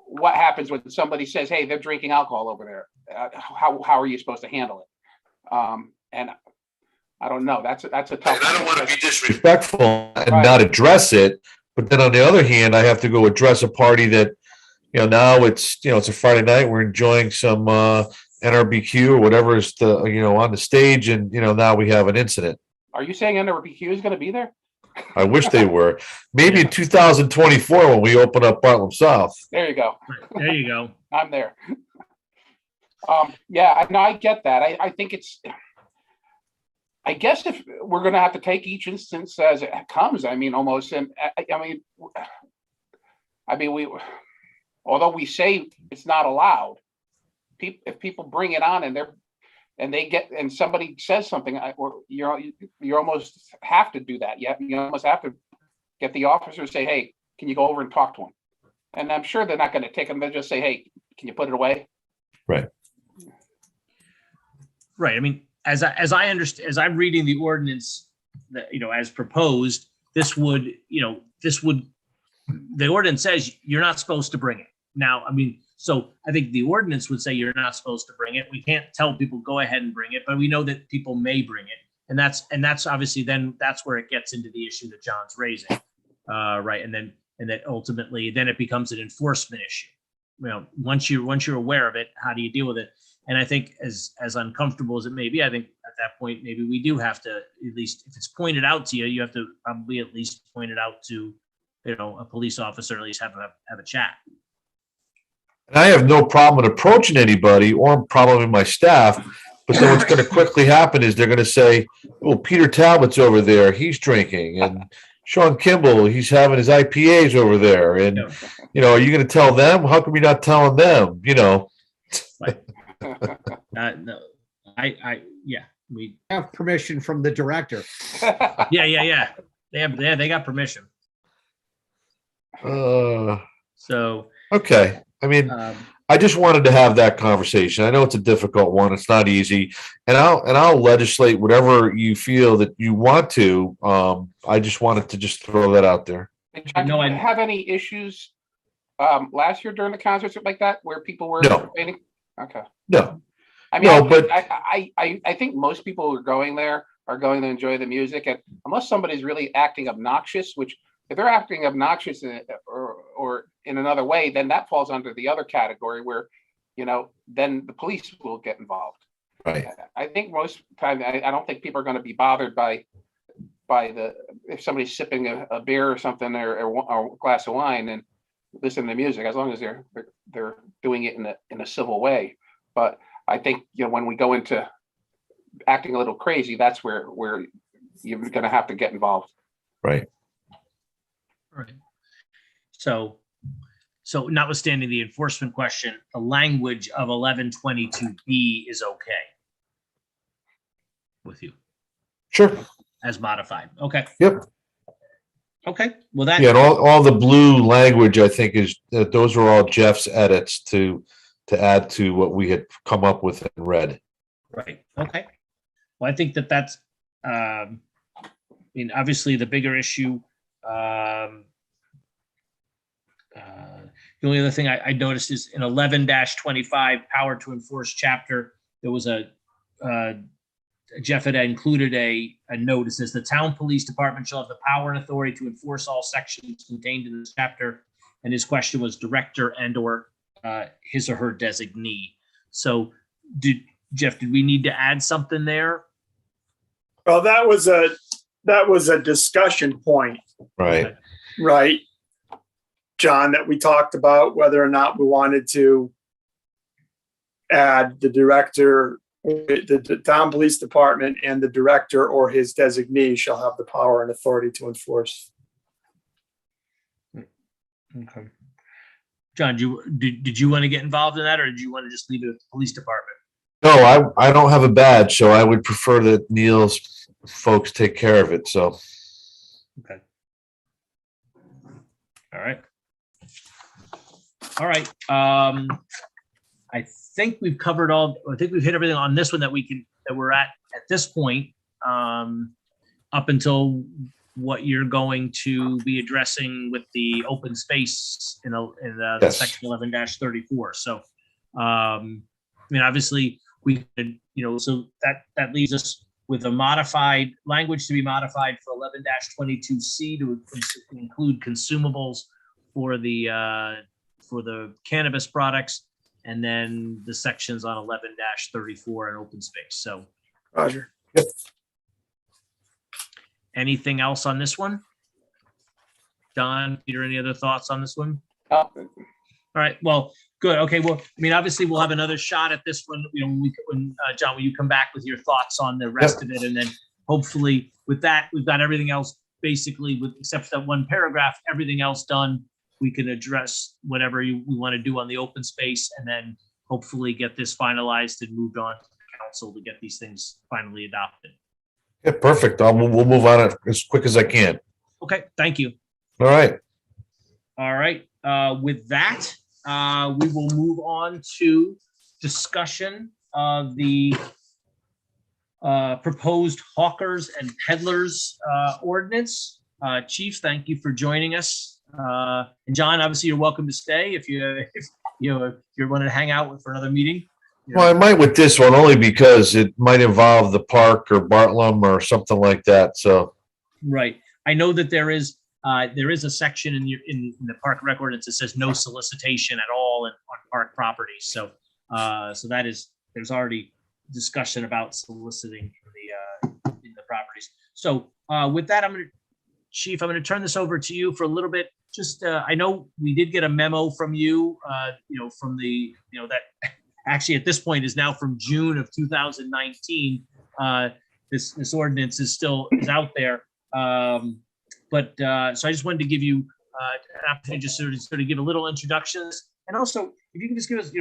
what happens when somebody says, "Hey, they're drinking alcohol over there"? How are you supposed to handle it? And I don't know. That's a tough. I don't want to be disrespectful and not address it, but then on the other hand, I have to go address a party that, now it's a Friday night. We're enjoying some NRBQ or whatever is the, on the stage, and, now we have an incident. Are you saying NRBQ is going to be there? I wish they were. Maybe in 2024 when we open up Bartlett South. There you go. There you go. I'm there. Yeah, I get that. I think I guess if we're going to have to take each instance as it comes, I mean, almost, and although we say it's not allowed, if people bring it on and somebody says something, you almost have to do that. You almost have to get the officer to say, hey, can you go over and talk to him? And I'm sure they're not going to take them. They'll just say, hey, can you put it away? Right. Right. I mean, as I understand, as I'm reading the ordinance, that, as proposed, the ordinance says you're not supposed to bring it. Now, I mean, so I think the ordinance would say you're not supposed to bring it. We can't tell people go ahead and bring it, but we know that people may bring it. And that's obviously then that's where it gets into the issue that John's raising. Right. And then ultimately then it becomes an enforcement issue. Once you're aware of it, how do you deal with it? And I think as uncomfortable as it may be, I think at that point, maybe we do have to, at least if it's pointed out to you, you have to probably at least point it out to, a police officer, at least have a chat. And I have no problem approaching anybody or probably my staff, but then what's going to quickly happen is they're going to say, well, Peter Talbot's over there. He's drinking. And Sean Kimball, he's having his IPAs over there. And, are you going to tell them? How come you're not telling them? Like, no, we Have permission from the director. yeah. They got permission. So, okay. I mean, I just wanted to have that conversation. I know it's a difficult one. It's not easy, and I'll legislate whatever you feel that you want to. I just wanted to just throw that out there. Did you have any issues last year during the concerts like that where people were No. complaining? Okay. No. I mean, No, but I think most people who are going there are going to enjoy the music, and unless somebody's really acting obnoxious, which if they're acting obnoxious or in another way, then that falls under the other category where, then the police will get involved. right. I think most time, I don't think people are going to be bothered by if somebody's sipping a beer or something or a glass of wine and listening to music, as long as they're doing it in a civil way. But I think, when we go into acting a little crazy, that's where you're going to have to get involved. Right. right. So notwithstanding the enforcement question, the language of 1122B is okay with you Sure. as modified. Okay. Yep. Okay. Well, that. Yeah, and all the blue language, I think, is those are all Jeff's edits to add to what we had come up with and read. Right. Okay. Well, I think that's, obviously the bigger issue, the only other thing I noticed is in 11-25 power to enforce chapter, there was Jeff had included a note that says the town police department shall have the power and authority to enforce all sections contained in this chapter. And his question was director and or his or her designee. So Jeff, did we need to add something there? Well, that was a discussion point, Right. right, John, that we talked about whether or not we wanted to add the director, the town police department, and the director or his designee shall have the power and authority to enforce. Okay. John, did you want to get involved in that, or did you want to just leave it with the police department? No, I don't have a badge, so I would prefer that Neil's folks take care of it. So. Okay. All right. All right. I think we've covered I think we've hit everything on this one that we're at this point, up until what you're going to be addressing with the open space in Yes. section 11-34. So, obviously we could, so that leaves us with a modified language to be modified for 11-22C to include consumables for the cannabis products, and then the sections on 11-34 and open space. So Roger. anything else on this one? Don, Peter, any other thoughts on this one? Oh, All right, well, good. Okay, well, I mean, obviously we'll have another shot at this one, you know, when John, will you come back with your thoughts on the rest of it? And then hopefully with that, we've got everything else basically with, except that one paragraph, everything else done. We can address whatever we want to do on the open space, and then hopefully get this finalized and moved on to the council to get these things finally adopted. Yeah, perfect. We'll move on it as quick as I can. Okay, thank you. All right. All right, with that, we will move on to discussion of the proposed hawkers and peddlers ordinance. Chief, thank you for joining us. And John, obviously you're welcome to stay if you're wanting to hang out for another meeting. Well, I might with this one only because it might involve the park or Bartlum or something like that. So, right. I know that there is a section in the park rec ordinance that says no solicitation at all on park properties. So, so there's already discussion about soliciting in the properties. So, with that, Chief, I'm going to turn this over to you for a little bit. Just, I know we did get a memo from you, from the, that actually at this point is now from June of 2019. This ordinance is out there. But so I just wanted to give you an opportunity to sort of give a little introductions, and also if you can just give us,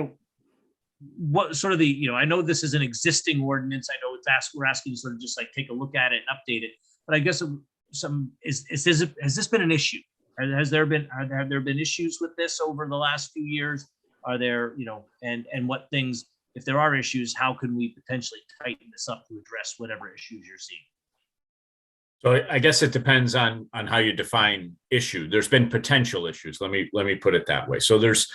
what sort of the, I know this is an existing ordinance. I know we're asking you to sort of just like take a look at it and update it. But I guess has this been an issue? Have there been issues with this over the last few years? Are there, and what things, if there are issues, how can we potentially tighten this up to address whatever issues you're seeing? So I guess it depends on how you define issue. There's been potential issues. Let me put it that way. So there's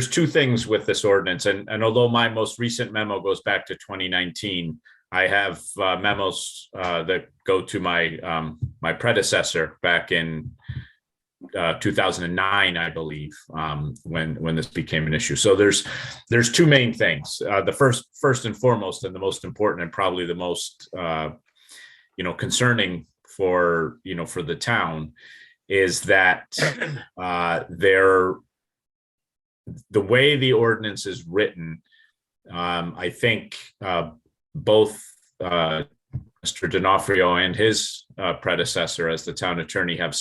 two things with this ordinance, and although my most recent memo goes back to 2019, I have memos that go to my my predecessor back in 2009, I believe, when this became an issue. So there's two main things. The first and foremost, and the most important, and probably the most concerning for the town, is that the way the ordinance is written, I think both Mr. D'Onofrio and his predecessor as the town attorney have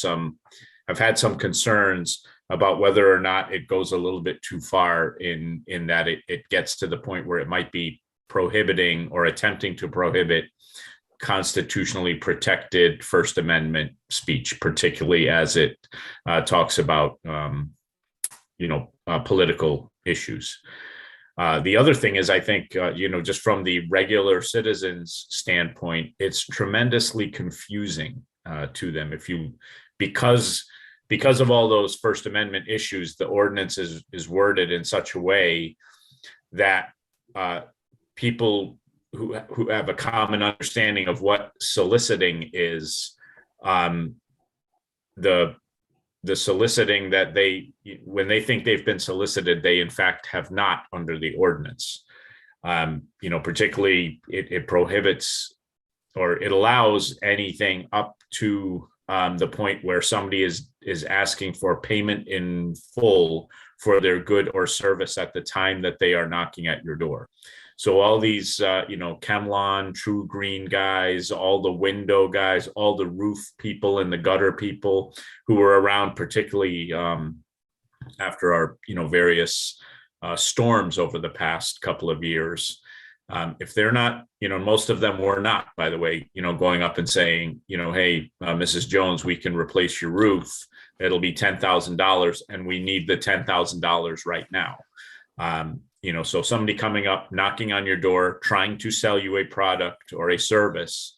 had some concerns about whether or not it goes a little bit too far in that it gets to the point where it might be prohibiting or attempting to prohibit constitutionally protected First Amendment speech, particularly as it talks about political issues. The other thing is, I think, just from the regular citizen's standpoint, it's tremendously confusing to them. Because of all those First Amendment issues, the ordinance is worded in such a way that people who have a common understanding of what soliciting is, the soliciting that when they think they've been solicited, they in fact have not under the ordinance. Particularly it prohibits, or it allows anything up to the point where somebody is asking for payment in full for their good or service at the time that they are knocking at your door. So all these, Chemlon, True Green guys, all the window guys, all the roof people and the gutter people who were around, particularly after our, various storms over the past couple of years. If they're not, most of them were not, by the way, going up and saying, hey, Mrs. Jones, we can replace your roof. It'll be $10,000 and we need the $10,000 right now. So somebody coming up, knocking on your door, trying to sell you a product or a service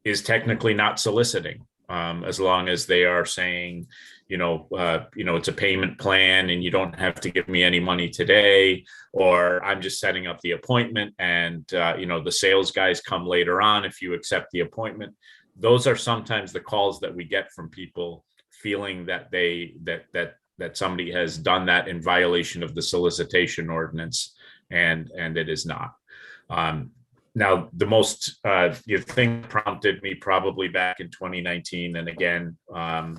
is technically not soliciting, as long as they are saying, it's a payment plan and you don't have to give me any money today, or I'm just setting up the appointment and, the sales guys come later on if you accept the appointment. Those are sometimes the calls that we get from people feeling that somebody has done that in violation of the solicitation ordinance. and it is not. Now, the most thing prompted me probably back in 2019, and again, I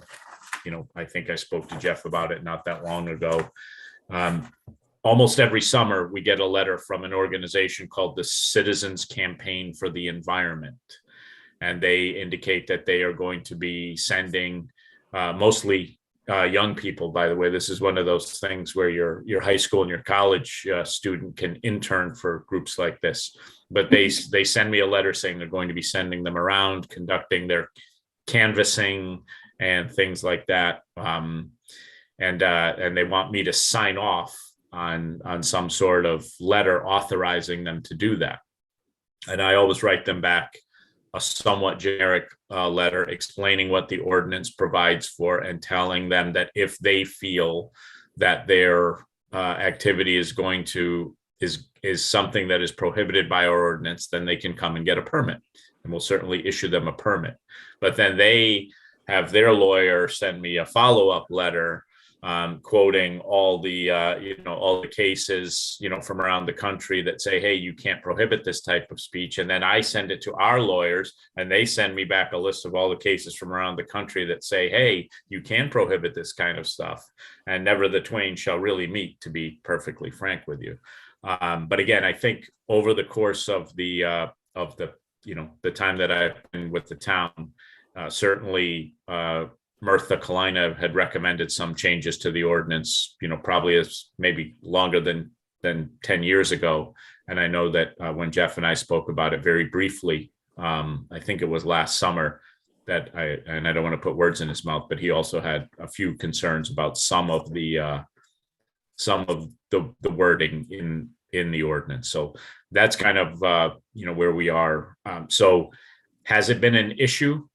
think I spoke to Jeff about it not that long ago. Almost every summer, we get a letter from an organization called the Citizens Campaign for the Environment. And they indicate that they are going to be sending mostly young people, by the way. This is one of those things where your high school and your college student can intern for groups like this. But they send me a letter saying they're going to be sending them around, conducting their canvassing and things like that. And they want me to sign off on some sort of letter authorizing them to do that. And I always write them back a somewhat generic letter explaining what the ordinance provides for and telling them that if they feel that their activity is going to is something that is prohibited by our ordinance, then they can come and get a permit, and we'll certainly issue them a permit. But then they have their lawyer send me a follow-up letter quoting all the all the cases from around the country that say, hey, you can't prohibit this type of speech. And then I send it to our lawyers, and they send me back a list of all the cases from around the country that say, hey, you can prohibit this kind of stuff, and never the twain shall really meet, to be perfectly frank with you. But again, I think over the course of the time that I've been with the town, certainly Mirtha Kalina had recommended some changes to the ordinance, probably as maybe longer than 10 years ago. And I know that when Jeff and I spoke about it very briefly, I think it was last summer, that I don't want to put words in his mouth, but he also had a few concerns about some of the wording in the ordinance. So that's kind of where we are. So has it been an issue?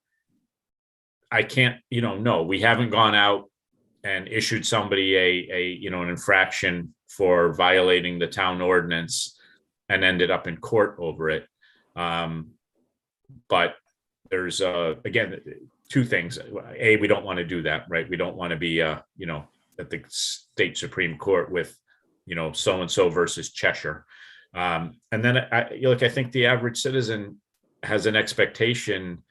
I can't, no, we haven't gone out and issued somebody an infraction for violating the town ordinance and ended up in court over it. But there's again, two things. A, we don't want to do that, right? We don't want to be at the state Supreme Court with so-and-so versus Cheshire. And then I think the average citizen has an expectation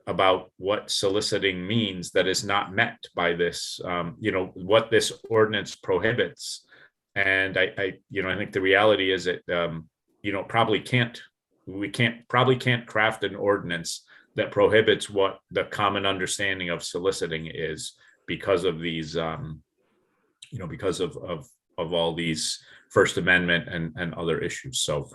about what soliciting means that is not met by this, what this ordinance prohibits. And I think the reality is that, probably can't craft an ordinance that prohibits what the common understanding of soliciting is, because of these, because of all these First Amendment and other issues. So,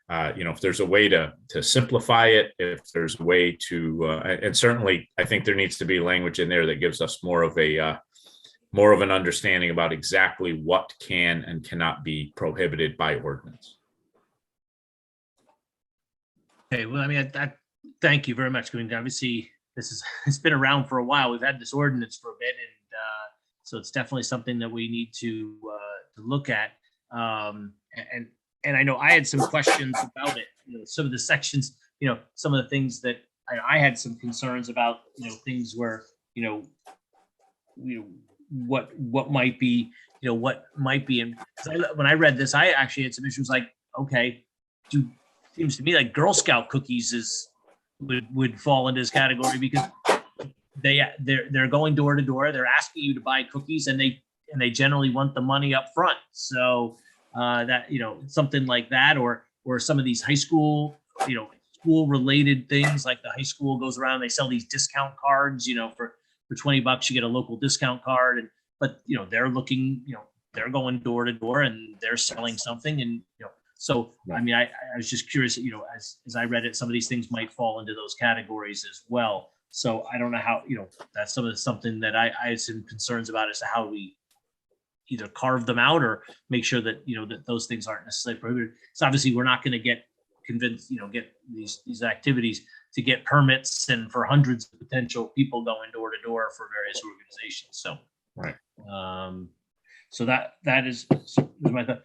if there's a way to simplify it, if there's a way to, and certainly I think there needs to be language in there that gives us more of an understanding about exactly what can and cannot be prohibited by ordinance. Okay, well, I mean, thank you very much. I mean, obviously, it's been around for a while. We've had this ordinance for a bit, and so it's definitely something that we need to look at. And I know I had some questions about it. Some of the sections, some of the things that I had some concerns about. Things where what might be, what might be. And when I read this, I actually had some issues. Like, okay, seems to me like Girl Scout cookies would fall into this category, because they're going door to door. They're asking you to buy cookies, and they generally want the money up front. So that, something like that, or some of these high school, school related things, like the high school goes around, they sell these discount cards, for $20 you get a local discount card. But they're looking, they're going door to door and they're selling something. And, so, I mean, I was just curious, as I read it, some of these things might fall into those categories as well. So I don't know how, that's something that I had some concerns about, as to how we either carve them out or make sure that, that those things aren't necessarily prohibited. So obviously we're not going to get convinced, get these activities to get permits and for hundreds of potential people going door to door for various organizations. So, right. So that is my thought.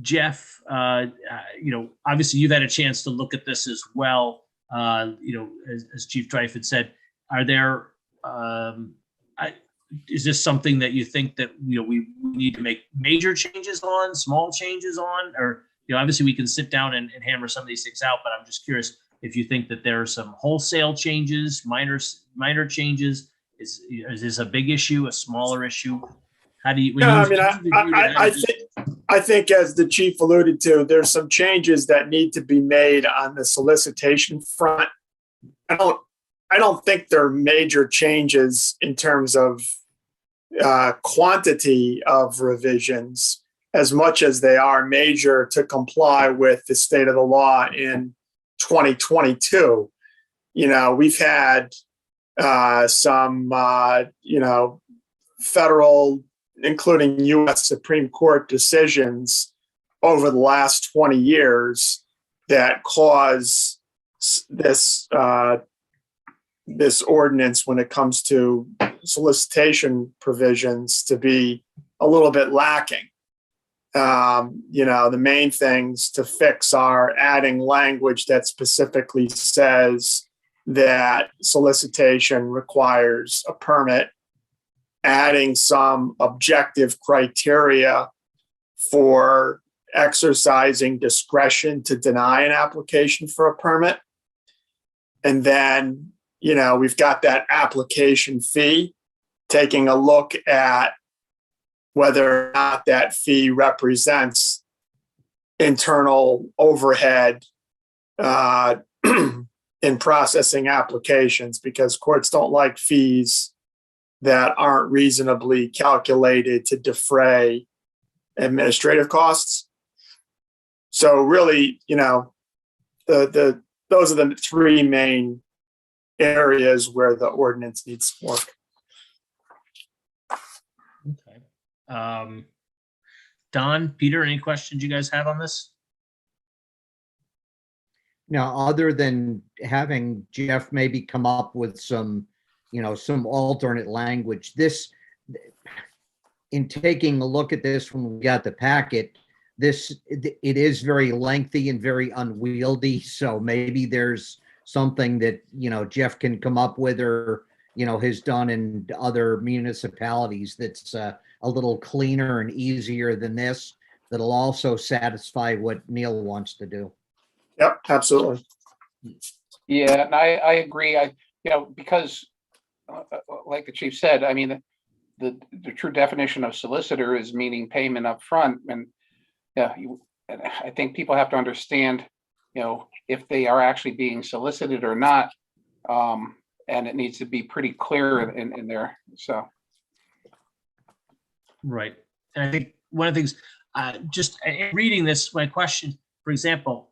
Jeff, obviously you've had a chance to look at this as well. As Chief Drife had said, are there, is this something that you think that, we need to make major changes on, small changes on, or, obviously we can sit down and hammer some of these things out, but I'm just curious if you think that there are some wholesale changes, minor changes. Is this a big issue, a smaller issue? How do you? I think as the chief alluded to, there's some changes that need to be made on the solicitation front. I don't think they're major changes in terms of quantity of revisions as much as they are major to comply with the state of the law in 2022. We've had some, federal, including U.S. Supreme Court decisions over the last 20 years that cause this ordinance, when it comes to solicitation provisions, to be a little bit lacking. The main things to fix are adding language that specifically says that solicitation requires a permit, adding some objective criteria for exercising discretion to deny an application for a permit. And then, we've got that application fee, taking a look at whether or not that fee represents internal overhead in processing applications, because courts don't like fees that aren't reasonably calculated to defray administrative costs. So really, those are the three main areas where the ordinance needs work. Okay. Don, Peter, any questions you guys have on this? Now, other than having Jeff maybe come up with some alternate language, in taking a look at this when we got the packet, it is very lengthy and very unwieldy. So maybe there's something that, Jeff can come up with, or, has done in other municipalities that's a little cleaner and easier than this, that'll also satisfy what Neil wants to do. Yep, absolutely. Yeah, and I agree. Because like the chief said, I mean, the true definition of solicitor is meaning payment up front. And I think people have to understand, if they are actually being solicited or not. And it needs to be pretty clear in there. So. Right. And I think one of the things, just in reading this, my question, for example,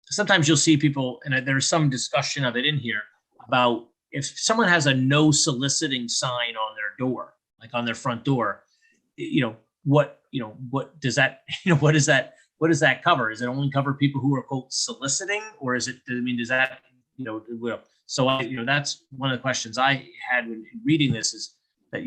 sometimes you'll see people, and there's some discussion of it in here, about if someone has a no soliciting sign on their door, like on their front door, what does that, what does that cover? Does it only cover people who are, quote, soliciting, or is it, does that, so that's one of the questions I had when reading this, is that,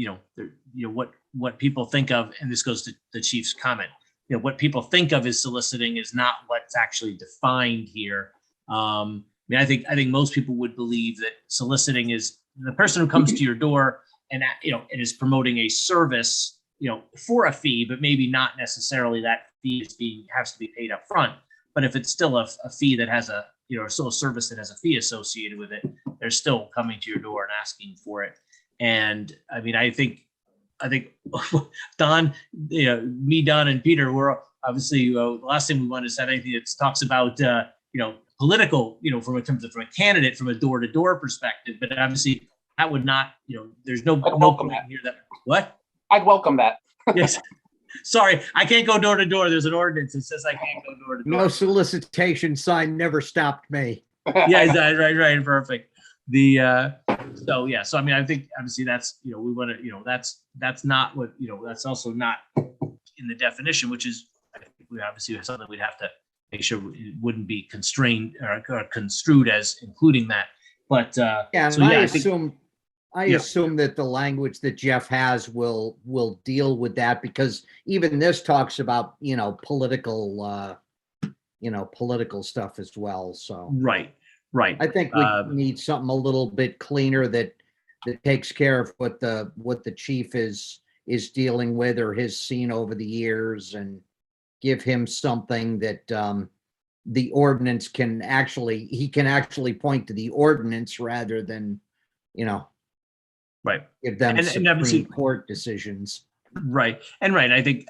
what people think of, and this goes to the chief's comment, what people think of as soliciting is not what's actually defined here. I think most people would believe that soliciting is the person who comes to your door and and is promoting a service, for a fee, but maybe not necessarily that fee has to be paid up front. But if it's still a fee that has still a service that has a fee associated with it, they're still coming to your door and asking for it. And I think Don, Don and Peter, we're obviously the last thing we want is have anything that talks about political, from a candidate from a door-to-door perspective. But obviously that would not, there's no point here that what? I'd welcome that. Yes. Sorry, I can't go door to door. There's an ordinance that says I can't go door to door. No solicitation sign never stopped me. Yeah, right, perfect. So I think obviously that's we want to that's not what that's also not in the definition, which is I think we obviously have something we'd have to make sure it wouldn't be constrained or construed as including that. But I assume that the language that Jeff has will deal with that, because even this talks about political stuff as well. So right. I think we need something a little bit cleaner that that takes care of what the chief is dealing with or has seen over the years, and give him something that the ordinance he can actually point to the ordinance rather than, Right. give them And obviously- Supreme Court decisions. Right. And right. I think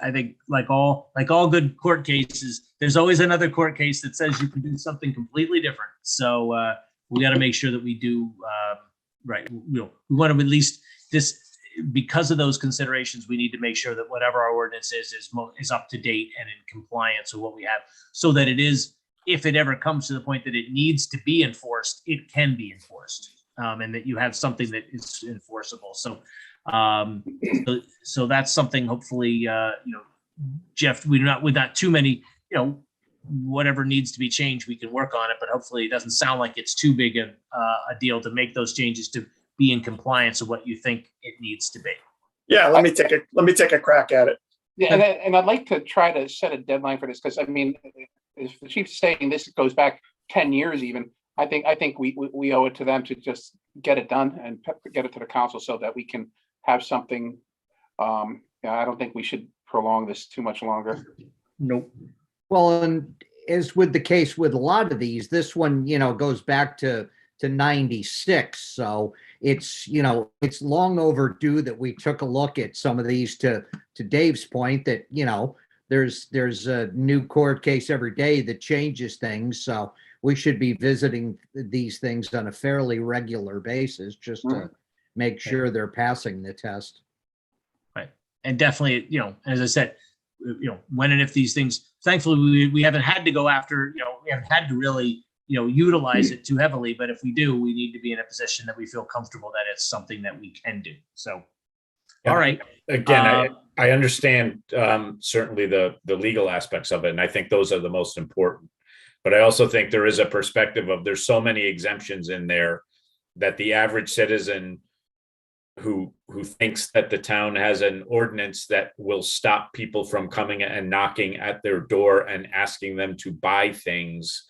like all good court cases, there's always another court case that says you can do something completely different. So we got to make sure that we do right. We want to at least this, because of those considerations, we need to make sure that whatever our ordinance is up to date and in compliance with what we have, so that it is, if it ever comes to the point that it needs to be enforced, it can be enforced, and that you have something that is enforceable. So that's something, hopefully, Jeff, with not too many, whatever needs to be changed, we can work on it, but hopefully it doesn't sound like it's too big a deal to make those changes to be in compliance with what you think it needs to be. Yeah, let me take a crack at it. Yeah, and I'd like to try to set a deadline for this, because I mean, if the chief's saying this goes back 10 years even, I think we owe it to them to just get it done and get it to the council so that we can have something. I don't think we should prolong this too much longer. Nope. Well, and as with the case with a lot of these, this one, goes back to 96. So it's long overdue that we took a look at some of these, to Dave's point that, there's a new court case every day that changes things. So we should be visiting these things on a fairly regular basis, just to make sure they're passing the test. Right. And definitely, as I said, when and if these things, thankfully, we haven't had to go after, we haven't had to really, utilize it too heavily. But if we do, we need to be in a position that we feel comfortable that it's something that we can do. So, all right. Again, I understand certainly the legal aspects of it, and I think those are the most important. But I also think there is a perspective of, there's so many exemptions in there that the average citizen who thinks that the town has an ordinance that will stop people from coming and knocking at their door and asking them to buy things,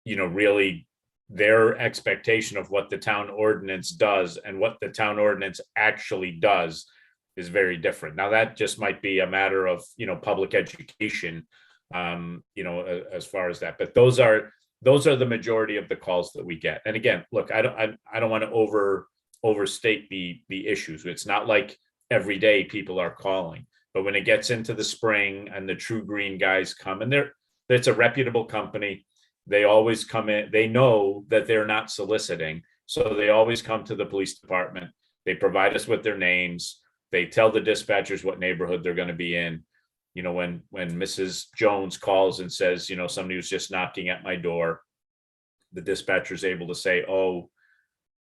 really their expectation of what the town ordinance does and what the town ordinance actually does is very different. Now, that just might be a matter of, public education, as far as that, but those are the majority of the calls that we get. And again, look, I don't want to overstate the issues. It's not like every day people are calling, but when it gets into the spring and the True Green guys come, and it's a reputable company, they always come in, they know that they're not soliciting. So they always come to the police department. They provide us with their names. They tell the dispatchers what neighborhood they're going to be in. When Mrs. Jones calls and says, somebody was just knocking at my door, the dispatcher is able to say, oh,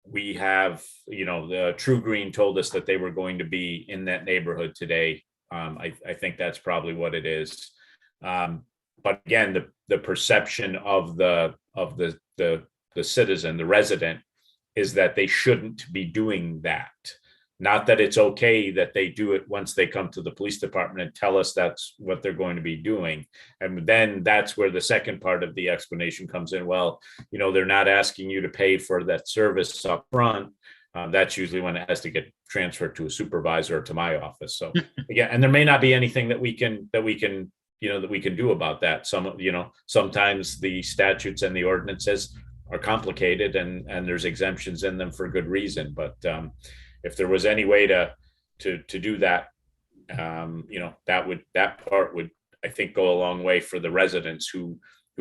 we have, the True Green told us that they were going to be in that neighborhood today. I think that's probably what it is. But again, the perception of the citizen, the resident, is that they shouldn't be doing that. Not that it's okay that they do it once they come to the police department and tell us that's what they're going to be doing. And then that's where the second part of the explanation comes in. Well, they're not asking you to pay for that service up front. That's usually when it has to get transferred to a supervisor or to my office. So again, and there may not be anything that we can do about that. Sometimes the statutes and the ordinances are complicated and there's exemptions in them for good reason. But if there was any way to do that, that part would, I think, go a long way for the residents who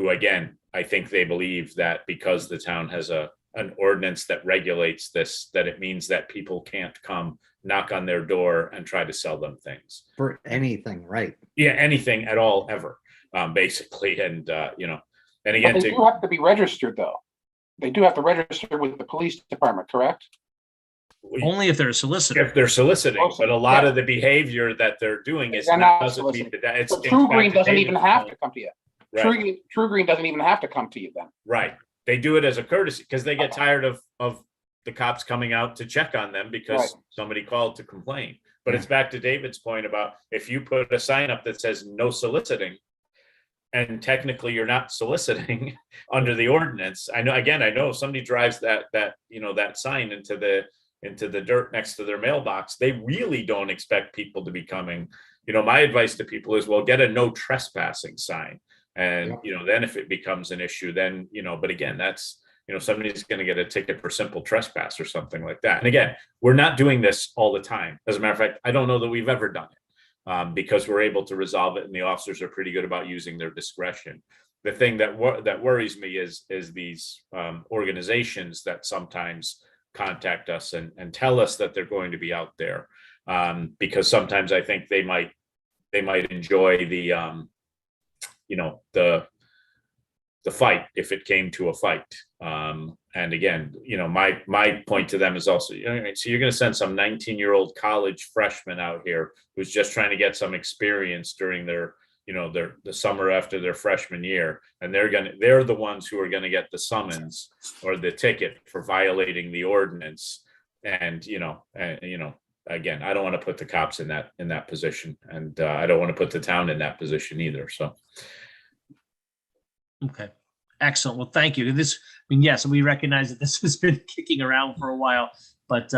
again, I think they believe that because the town has an ordinance that regulates this, that it means that people can't come knock on their door and try to sell them things For anything, right? Yeah, anything at all, ever, basically. And and again, But they do have to be registered, though. They do have to register with the police department, correct? Only if they're a solicitor. If they're soliciting, Also, but a lot yeah. of the behavior that they're doing is They're not not doesn't mean soliciting. that it's But True Green doesn't David's even have point. to come to you. Right. True Green doesn't even have to come to you then. Right. They do it as a courtesy because they get tired of the cops coming out to check on them because Right. somebody called to complain. But it's back to David's point about if you put a sign up that says no soliciting, and technically you're not soliciting under the ordinance. I know if somebody drives that sign into the dirt next to their mailbox, they really don't expect people to be coming. My advice to people is, well, get a no trespassing sign. And, then if it becomes an issue, then, but again, that's, somebody's going to get a ticket for simple trespass or something like that. And again, we're not doing this all the time. As a matter of fact, I don't know that we've ever done it because we're able to resolve it and the officers are pretty good about using their discretion. The thing that worries me is these organizations that sometimes contact us and tell us that they're going to be out there because sometimes I think they might enjoy the fight if it came to a fight. And again, my point to them is also, so you're going to send some 19-year-old college freshman out here who's just trying to get some experience during the summer after their freshman year, and they're the ones who are going to get the summons or the ticket for violating the ordinance. And again, I don't want to put the cops in that position, and I don't want to put the town in that position either. So. Okay, excellent. Well, thank you. Yes, we recognize that this has been kicking around for a while, but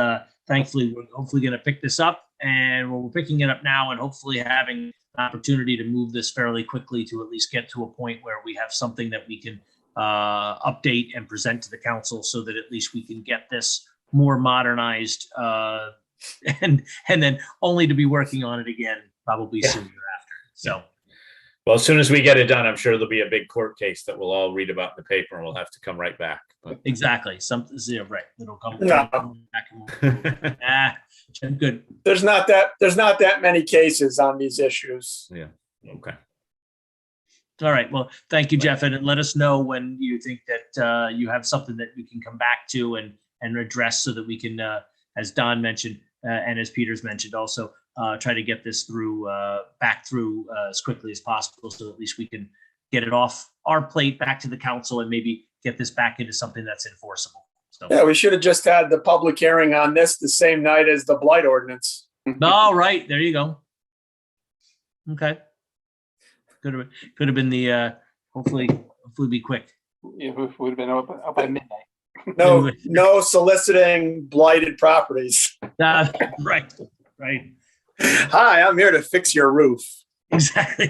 thankfully, we're hopefully going to pick this up, and we're picking it up now, and hopefully having an opportunity to move this fairly quickly to at least get to a point where we have something that we can update and present to the council, so that at least we can get this more modernized, and then only to be working on it again probably soon thereafter. So. Well, as soon as we get it done, I'm sure there'll be a big court case that we'll all read about in the paper, and we'll have to come right back. But. Exactly. Right. It'll come back. Good. There's not that many cases on these issues. Yeah. Okay. All right. Well, thank you, Jeff, and let us know when you think that you have something that we can come back to and address, so that we can, as Don mentioned and as Peter's mentioned, also. Try to get this back through as quickly as possible, so at least we can get it off our plate back to the council and maybe get this back into something that's enforceable. So. Yeah, we should have just had the public hearing on this the same night as the blight ordinance. All right, there you go. Okay. Could have been the hopefully be quick. Yeah, it would have been up by midnight. No soliciting blighted properties. Right. Hi, I'm here to fix your roof. Exactly.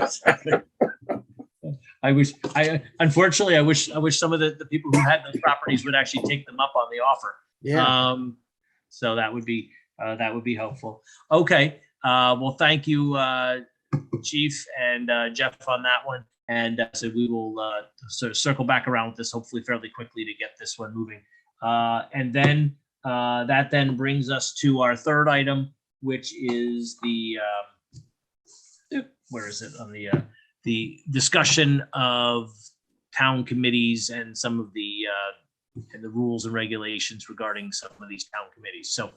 Unfortunately, I wish some of the people who had those properties would actually take them up on the offer. Yeah. So that would be helpful. Okay. Well, thank you, Chief and Jeff, on that one. And so we will sort of circle back around with this hopefully fairly quickly to get this one moving. And then that then brings us to our third item, which is where is it on the discussion of town committees and some of the rules and regulations regarding some of these town committees. So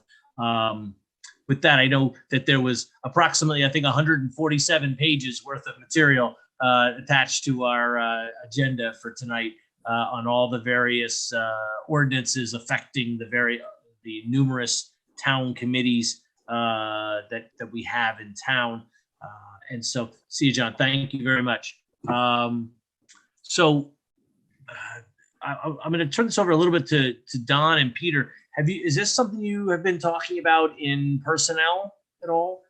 with that, I know that there was approximately, I think, 147 pages worth of material attached to our agenda for tonight on all the various ordinances affecting the numerous town committees that we have in town. And so, see you, John. Thank you very much. So I'm going to turn this over a little bit to Don and Peter. Is this something you have been talking about in personnel at all?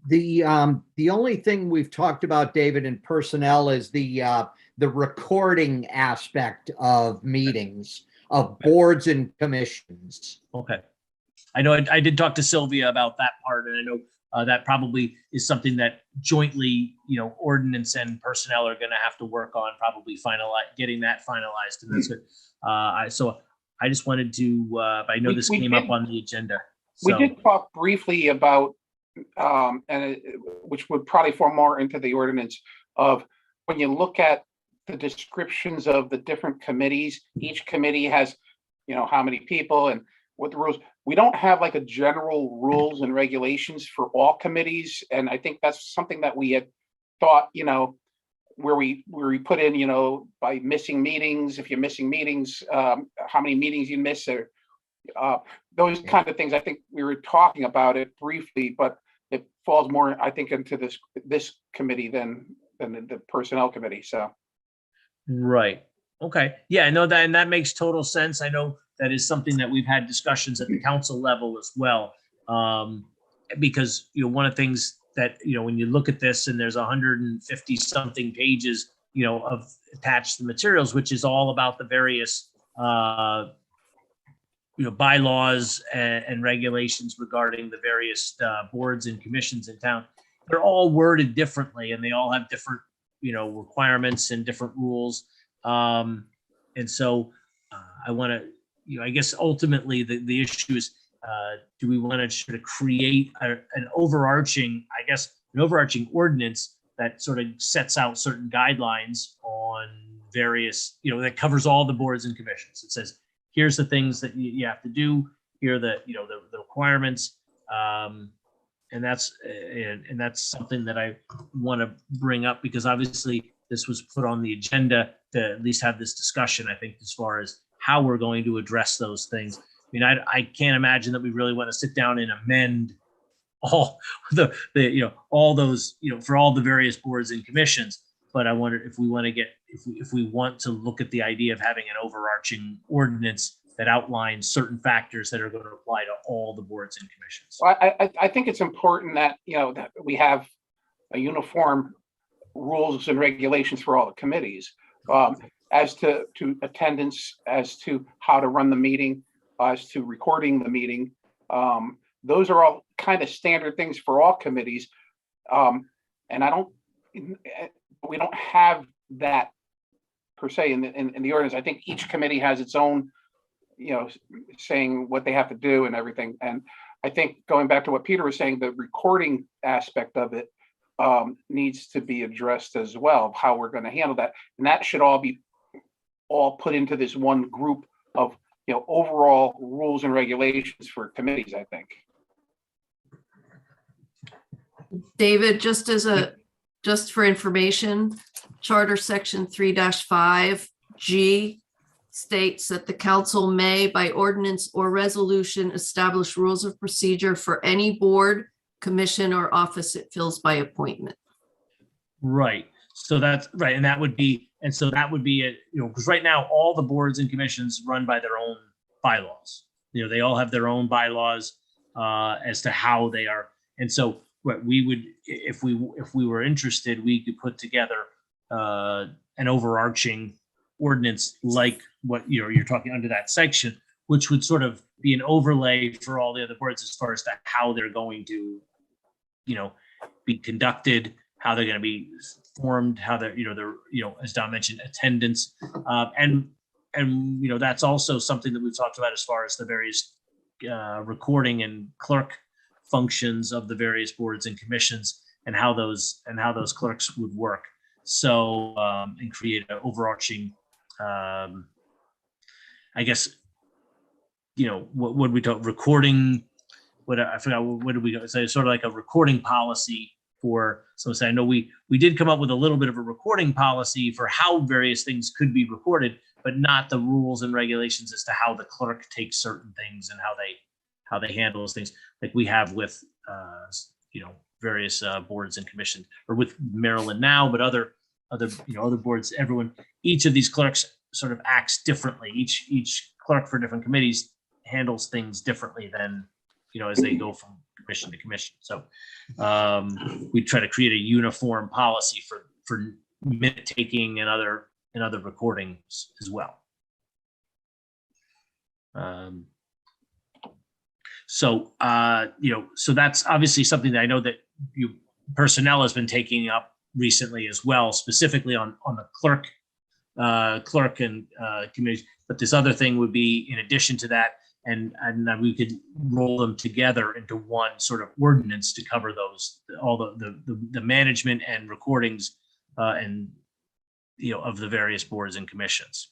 The only thing we've talked about, David, in personnel is the recording aspect of meetings of boards and commissions. Okay. I know I did talk to Sylvia about that part, and I know that probably is something that jointly, ordinance and personnel are going to have to work on, probably getting that finalized. And that's good. So I just wanted to, I know this came up on the agenda. We did talk briefly about, which would probably fall more into the ordinance of when you look at the descriptions of the different committees, each committee has, how many people and what the rules. We don't have like a general rules and regulations for all committees. And I think that's something that we had thought, where we put in, by missing meetings, if you're missing meetings, how many meetings you miss, or those kind of things. I think we were talking about it briefly, but it falls more, I think, into this committee than the personnel committee, so. Right. Okay. Yeah, I know that, and that makes total sense. I know that is something that we've had discussions at the council level as well. Because, one of the things that, when you look at this and there's 150 something pages, of attached materials, which is all about the various, bylaws and regulations regarding the various boards and commissions in town. They're all worded differently and they all have different, requirements and different rules. And so I want to, I guess ultimately the issue is, do we want to sort of create an overarching ordinance that sort of sets out certain guidelines on various, that covers all the boards and commissions. It says, here's the things that you have to do. Here are the requirements. And that's something that I want to bring up because obviously this was put on the agenda to at least have this discussion, I think, as far as how we're going to address those things. I mean, I can't imagine that we really want to sit down and amend all all those, for all the various boards and commissions. But I wonder if we want to if we want to look at the idea of having an overarching ordinance that outlines certain factors that are going to apply to all the boards and commissions. Well, I think it's important that, that we have a uniform rules and regulations for all the committees, as to attendance, as to how to run the meeting, as to recording the meeting. Those are all kind of standard things for all committees. And we don't have that per se in the ordinance. I think each committee has its own, saying what they have to do and everything. And I think going back to what Peter was saying, the recording aspect of it needs to be addressed as well, how we're going to handle that. And that should all be put into this one group of, overall rules and regulations for committees, I think. David, just for information, Charter Section 3-5G states that the council may, by ordinance or resolution, establish rules of procedure for any board, commission, or office it fills by appointment. Right. So that's right. And that would be it, because right now all the boards and commissions run by their own bylaws. They all have their own bylaws as to how they are. And so what we would, if we were interested, we could put together an overarching ordinance like what you're talking under that section, which would sort of be an overlay for all the other boards as far as to how they're going to, be conducted, how they're going to be formed, how they're, as Don mentioned, attendance, and that's also something that we've talked about as far as the various recording and clerk functions of the various boards and commissions and how those clerks would work. So, and create an overarching, I guess, what would we talk recording? I forgot, what did we say? Sort of like a recording policy for, so I know we did come up with a little bit of a recording policy for how various things could be recorded, but not the rules and regulations as to how the clerk takes certain things and how they handle those things, like we have with, various boards and commissions, or with Maryland now, but other boards, each of these clerks sort of acts differently. Each clerk for different committees handles things differently than, as they go from commission to commission. So we try to create a uniform policy for minute taking and other recordings as well. So that's obviously something that I know that personnel has been taking up recently as well, specifically on the clerk and committees. But this other thing would be in addition to that, and we could roll them together into one sort of ordinance to cover those, all the management and recordings and of the various boards and commissions.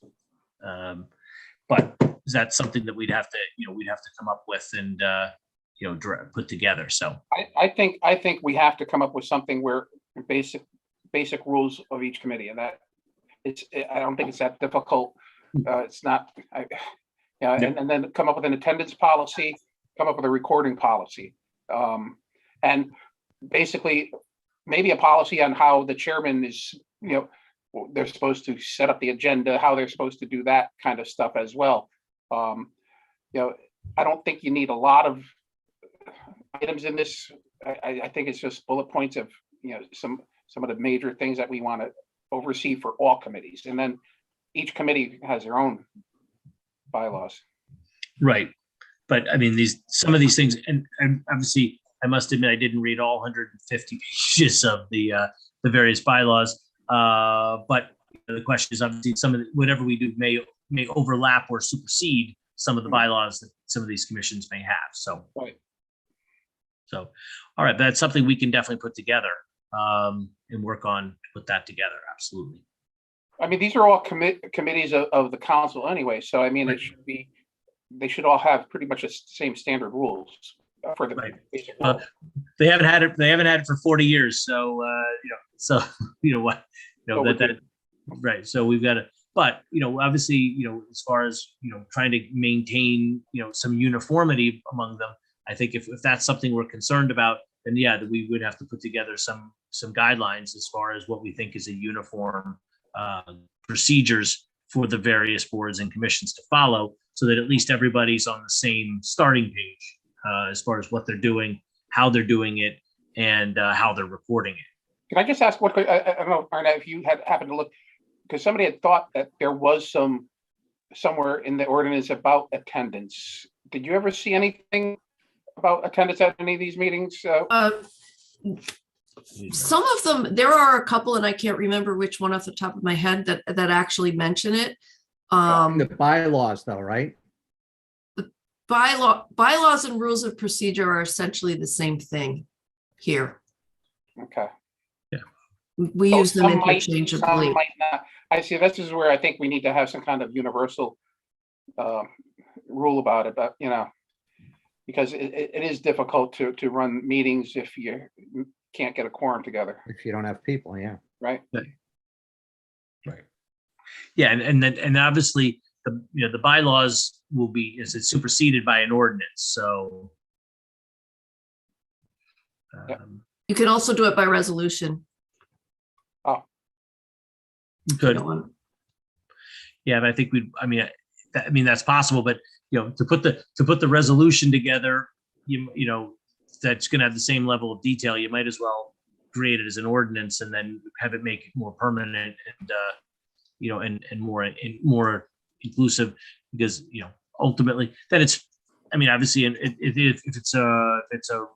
But is that something that we'd have to come up with and put together? So I think we have to come up with something where basic rules of each committee, and that I don't think it's that difficult. It's not. And then come up with an attendance policy, come up with a recording policy, and basically maybe a policy on how the chairman is, they're supposed to set up the agenda, how they're supposed to do that kind of stuff as well. I don't think you need a lot of items in this. I think it's just bullet points of, some of the major things that we want to oversee for all committees. And then each committee has their own bylaws. Right. But I mean, some of these things, and obviously I must admit, I didn't read all 150 pages of the various bylaws. But the question is, obviously, some of whatever we do may overlap or supersede some of the bylaws that some of these commissions may have. So, right. So, all right, that's something we can definitely put together and work on to put that together. Absolutely. I mean, these are all committees of the council anyway. So, I mean, they should all have pretty much the same standard rules for the basic rules. They haven't had it for 40 years. So, right. So we've got to, but, obviously, as far as, trying to maintain, some uniformity among them, I think if that's something we're concerned about, then that we would have to put together some guidelines as far as what we think is a uniform procedures for the various boards and commissions to follow, so that at least everybody's on the same starting page as far as what they're doing, how they're doing it, and how they're reporting it. Can I just ask one quick? I don't know, Arna, if you had happened to look, because somebody had thought that there was somewhere in the ordinance about attendance. Did you ever see anything about attendance at any of these meetings? Some of them, there are a couple, and I can't remember which one off the top of my head that actually mention it. The bylaws though, right? The bylaws and rules of procedure are essentially the same thing here. Okay. We use them interchangeably. Some might not. I see. This is where I think we need to have some kind of universal rule about it, but because it is difficult to run meetings if you can't get a quorum together. If you don't have people, yeah. Right. Right. Yeah, and obviously the bylaws will be it's superseded by an ordinance. So You can also do it by resolution. Oh, good. Yeah, but I think that's possible. But to put the resolution together, that's going to have the same level of detail. You might as well create it as an ordinance and then have it make it more permanent and more inclusive, because ultimately then obviously if it's a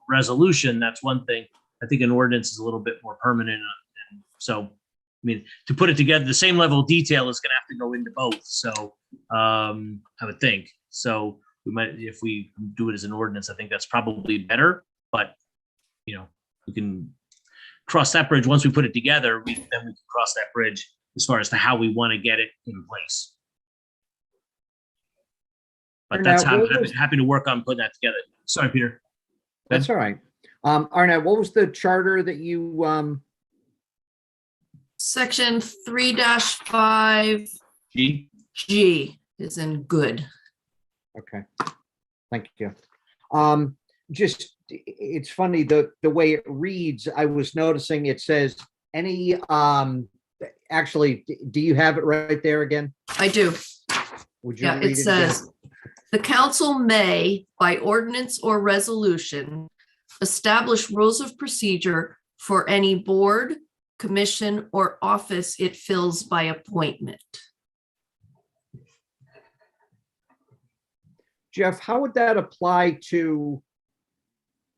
resolution, that's one thing. I think an ordinance is a little bit more permanent, and so to put it together, the same level of detail is going to have to go into both. So I would think so. We might, if we do it as an ordinance, I think that's probably better. But we can cross that bridge once we put it together. Then we can cross that bridge as far as to how we want to get it in place. But that's how I'm happy to work on putting that together. Sorry, Peter. That's all right. Arnett, what was the charter that you Section 3-5 G is in good. Okay, thank you. Just, it's funny, the way it reads, I was noticing it says any, actually, do you have it right there again? I do. Would you Yeah, read it says, the council may, by ordinance or resolution, establish rules of procedure for any board, commission, or office it fills by appointment. Jeff, how would that apply to,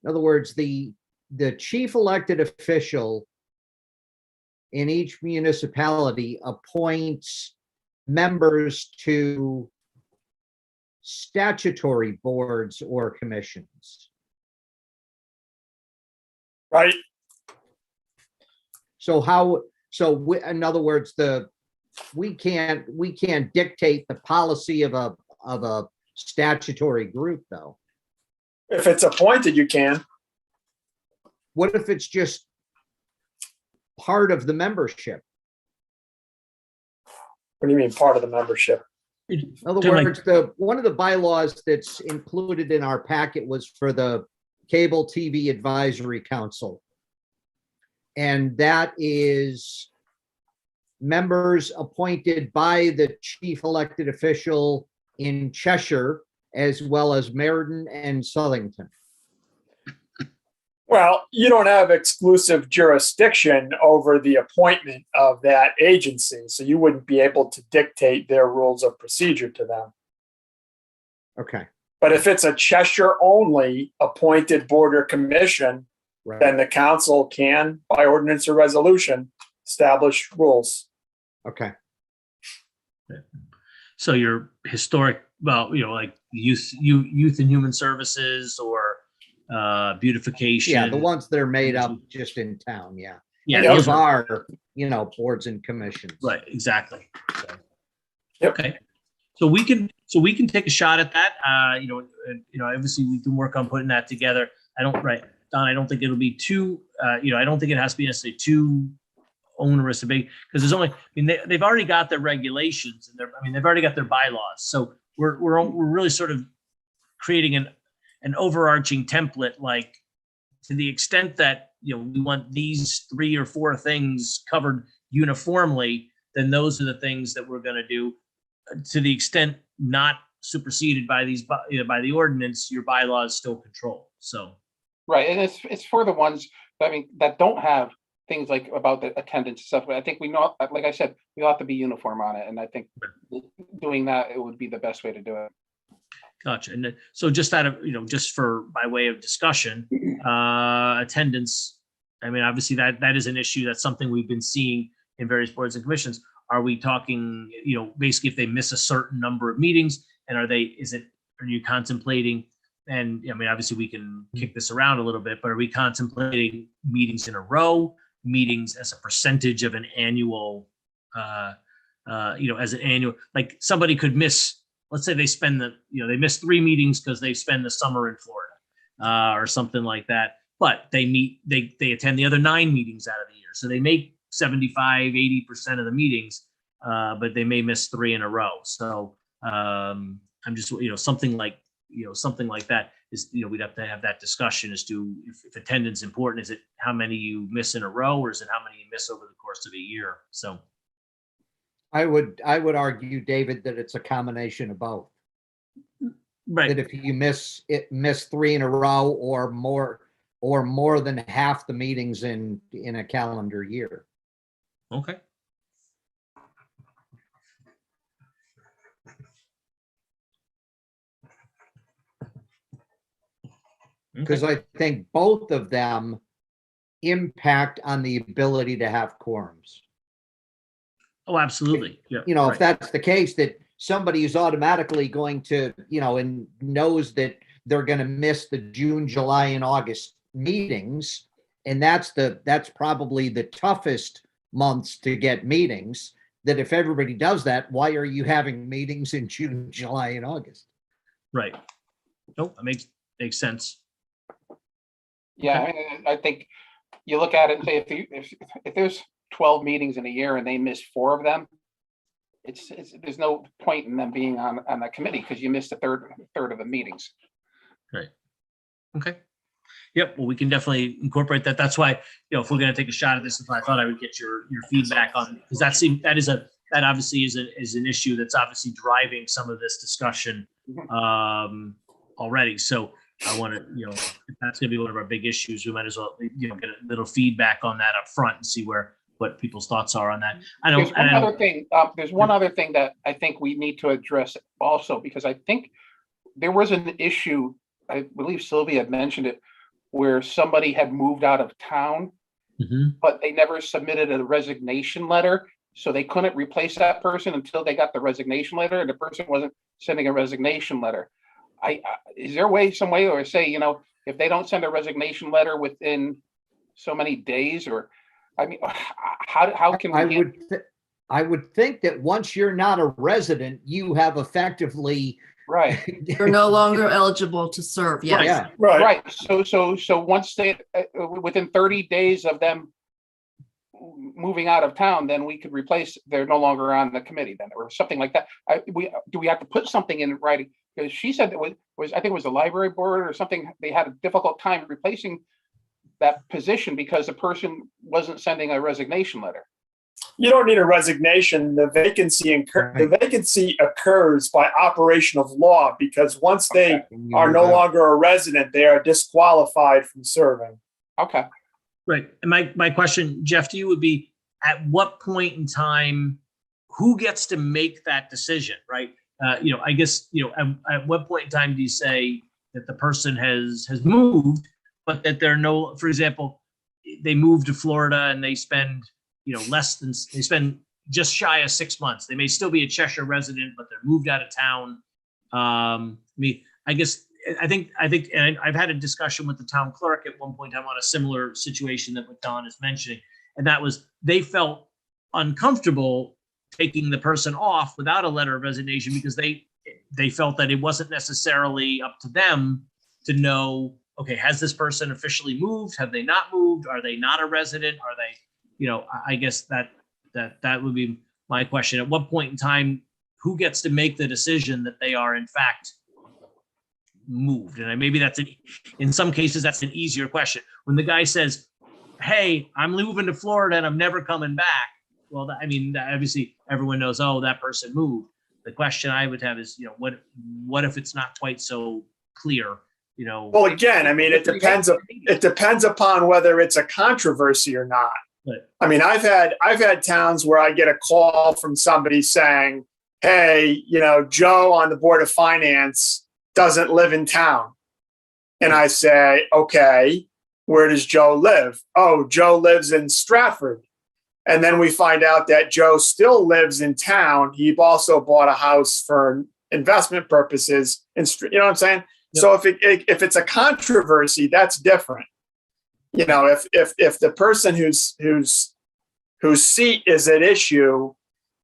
in other words, the chief elected official in each municipality appoints members to statutory boards or commissions? Right. So in other words, we can't dictate the policy of a statutory group, though. If it's appointed, you can. What if it's just part of the membership? What do you mean part of the membership? In other words, one of the bylaws that's included in our packet was for the Cable TV Advisory Council. And that is members appointed by the chief elected official in Cheshire, as well as Meriden and Southington. Well, you don't have exclusive jurisdiction over the appointment of that agency, so you wouldn't be able to dictate their rules of procedure to them. Okay. But if it's a Cheshire-only appointed board or commission, Right. then the council can, by ordinance or resolution, establish rules. Okay. So your historic, well, like youth and human services or beautification. Yeah, the ones that are made up just in town, yeah. Yeah, And those those are are, boards and commissions. right. Exactly. So, Yep. okay. So we can take a shot at that. Obviously we can work on putting that together. Don, I don't think it'll be too, I don't think it has to be necessarily too onerous to be, because they've already got their regulations and they've already got their bylaws. So we're really sort of creating an overarching template, like to the extent that, we want these 3 or 4 things covered uniformly, then those are the things that we're going to do. To the extent not superseded by by the ordinance, your bylaws still control. So. Right, and it's for the ones, that don't have things like about the attendance and stuff, but I think we know, like I said, we ought to be uniform on it, and I think doing that, it would be the best way to do it. Gotcha. And then, so just out of, just for by way of discussion, attendance, obviously that is an issue. That's something we've been seeing in various boards and commissions. Are we talking, basically if they miss a certain number of meetings, and are you contemplating, and obviously we can kick this around a little bit, but are we contemplating meetings in a row, meetings as a percentage of an annual, as an annual, like somebody could miss, let's say they spend they miss 3 meetings because they spend the summer in Florida, or something like that, but they attend the other 9 meetings out of the year. So they make 75-80% of the meetings, but they may miss 3 in a row. So I'm just, something like that is, we'd have to have that discussion as to if attendance is important. Is it how many you miss in a row, or is it how many you miss over the course of a year? So I would argue, David, that it's a combination of both. right. That if you miss 3 in a row or more than half the meetings in a calendar year. Okay. Because I think both of them impact on the ability to have quorums. Oh, absolutely. Yeah. If that's the case, that somebody is automatically going to, and knows that they're going to miss the June, July, and August meetings, and that's probably the toughest months to get meetings, that if everybody does that, why are you having meetings in June, July, and August? Right. Nope, that makes sense. Yeah, I think you look at it and say, if there's 12 meetings in a year and they miss 4 of them, there's no point in them being on that committee, because you missed a third of the meetings. Right. Okay. Yep. Well, we can definitely incorporate that. That's why, if we're going to take a shot at this, I thought I would get your feedback on, because that obviously is an issue that's obviously driving some of this discussion already. So I want to, if that's going to be one of our big issues, we might as well, get a little feedback on that up front and see what people's thoughts are on that. There's one other thing that I think we need to address also, because I think there was an issue, I believe Sylvia had mentioned it, where somebody had moved out of town, but they never submitted a resignation letter. So they couldn't replace that person until they got the resignation letter, and the person wasn't sending a resignation letter. Is there some way, or say, if they don't send a resignation letter within so many days, or, how can we? I would think that once you're not a resident, you have effectively. Right. You're no longer eligible to serve. Yes. Yeah. Right. So once they, within 30 days of them moving out of town, then we could replace, they're no longer on the committee then, or something like that. Do we have to put something in writing? Because she said that was I think it was the library board or something. They had a difficult time replacing that position because the person wasn't sending a resignation letter. You don't need a resignation. The vacancy occurs by operation of law, because once they are no longer a resident, they are disqualified from serving. Okay. Right. And my question, Jeff, to you would be, at what point in time, who gets to make that decision, right? I guess, at what point in time do you say that the person has moved, but that for example, they move to Florida and they spend, they spend just shy of 6 months. They may still be a Cheshire resident, but they're moved out of town. I think, and I've had a discussion with the town clerk at one point in time on a similar situation that what Don is mentioning. And that was, they felt uncomfortable taking the person off without a letter of resignation, because they felt that it wasn't necessarily up to them to know, okay, has this person officially moved? Have they not moved? Are they not a resident? Are they, I guess that would be my question. At what point in time, who gets to make the decision that they are in fact moved? And maybe in some cases, that's an easier question. When the guy says, hey, I'm moving to Florida and I'm never coming back. Well, obviously everyone knows, oh, that person moved. The question I would have is, what if it's not quite so clear? Well, again, it depends upon whether it's a controversy or not. Right. I've had towns where I get a call from somebody saying, hey, Joe on the Board of Finance doesn't live in town. And I say, okay, where does Joe live? Oh, Joe lives in Stratford. And then we find out that Joe still lives in town. He also bought a house for investment purposes. You know what I'm saying? Yep. So if it's a controversy, that's different. If the person whose seat is at issue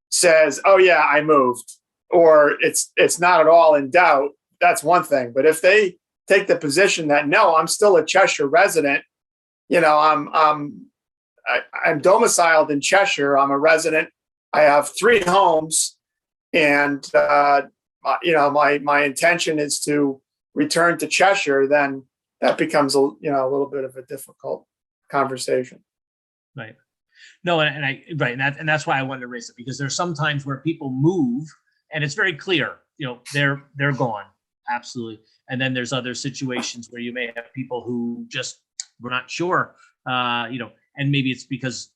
says, oh yeah, I moved, or it's not at all in doubt, that's one thing. But if they take the position that, no, I'm still a Cheshire resident, I'm domiciled in Cheshire, I'm a resident, I have 3 homes, and my intention is to return to Cheshire, then that becomes a little bit of a difficult conversation. Right. No, and that's why I wanted to raise it, because there's some times where people move and it's very clear, they're gone. Absolutely. And then there's other situations where you may have people who just were not sure, and maybe it's because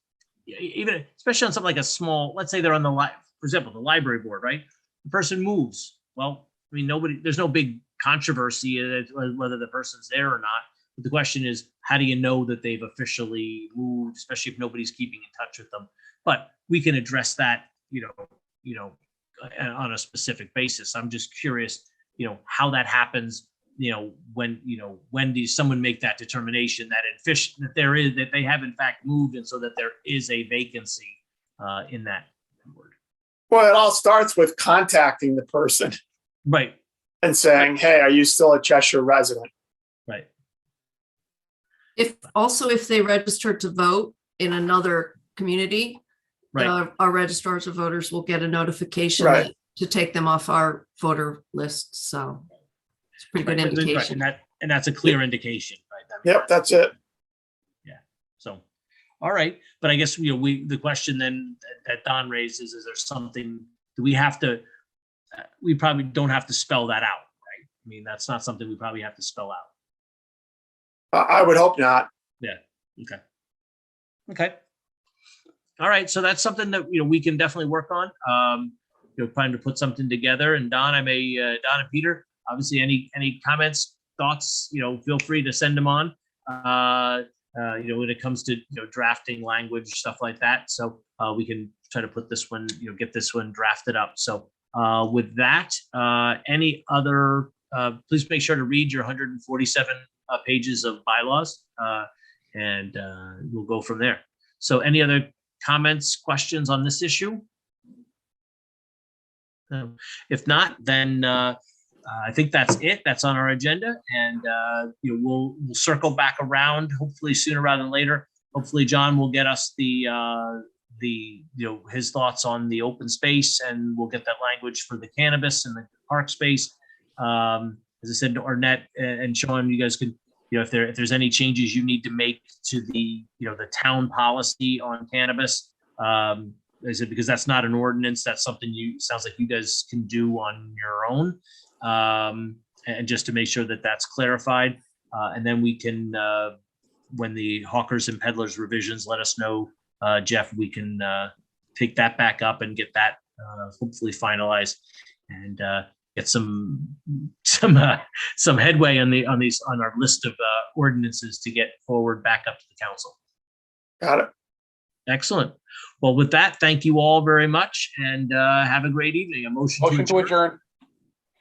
even, especially on something like a small, let's say they're on for example, the library board, right? The person moves. Well, there's no big controversy whether the person's there or not. But the question is, how do you know that they've officially moved, especially if nobody's keeping in touch with them? But we can address that, on a specific basis. I'm just curious, how that happens. When does someone make that determination that they have in fact moved, and so that there is a vacancy in that board? Well, it all starts with contacting the person, right, and saying, "Hey, are you still a Cheshire resident?" Right. If they registered to vote in another community, right, our registrars of voters will get a notification to take them off our voter list. So it's a pretty good indication. Right. And that's a clear indication, right? Yep, that's it. Yeah. So, all right. But I guess, the question then that Don raises, is there something, do we have to, we probably don't have to spell that out, right? That's not something we probably have to spell out. I would hope not. Yeah. Okay. All right. So that's something that, we can definitely work on. Trying to put something together. And Don, Don and Peter, obviously any comments, thoughts, feel free to send them on, when it comes to, drafting language, stuff like that. So we can try to put this one, get this one drafted up. So with that, any other, please make sure to read your 147 pages of bylaws, and we'll go from there. So any other comments, questions on this issue? If not, then I think that's it. That's on our agenda, and we'll circle back around hopefully sooner rather than later. Hopefully, John will get us his thoughts on the open space, and we'll get that language for the cannabis and the park space. As I said, Arnett and Sean, you guys could if there's any changes you need to make to the, the town policy on cannabis, is it because that's not an ordinance? That's something sounds like you guys can do on your own. And just to make sure that that's clarified. And then we can, when the hawkers and peddlers revisions, let us know, Jeff, we can take that back up and get that hopefully finalized and get some headway on our list of ordinances to get forward back up to the council. Got it. Excellent. Well, with that, thank you all very much and have a great evening. A motion Motion to adjourn.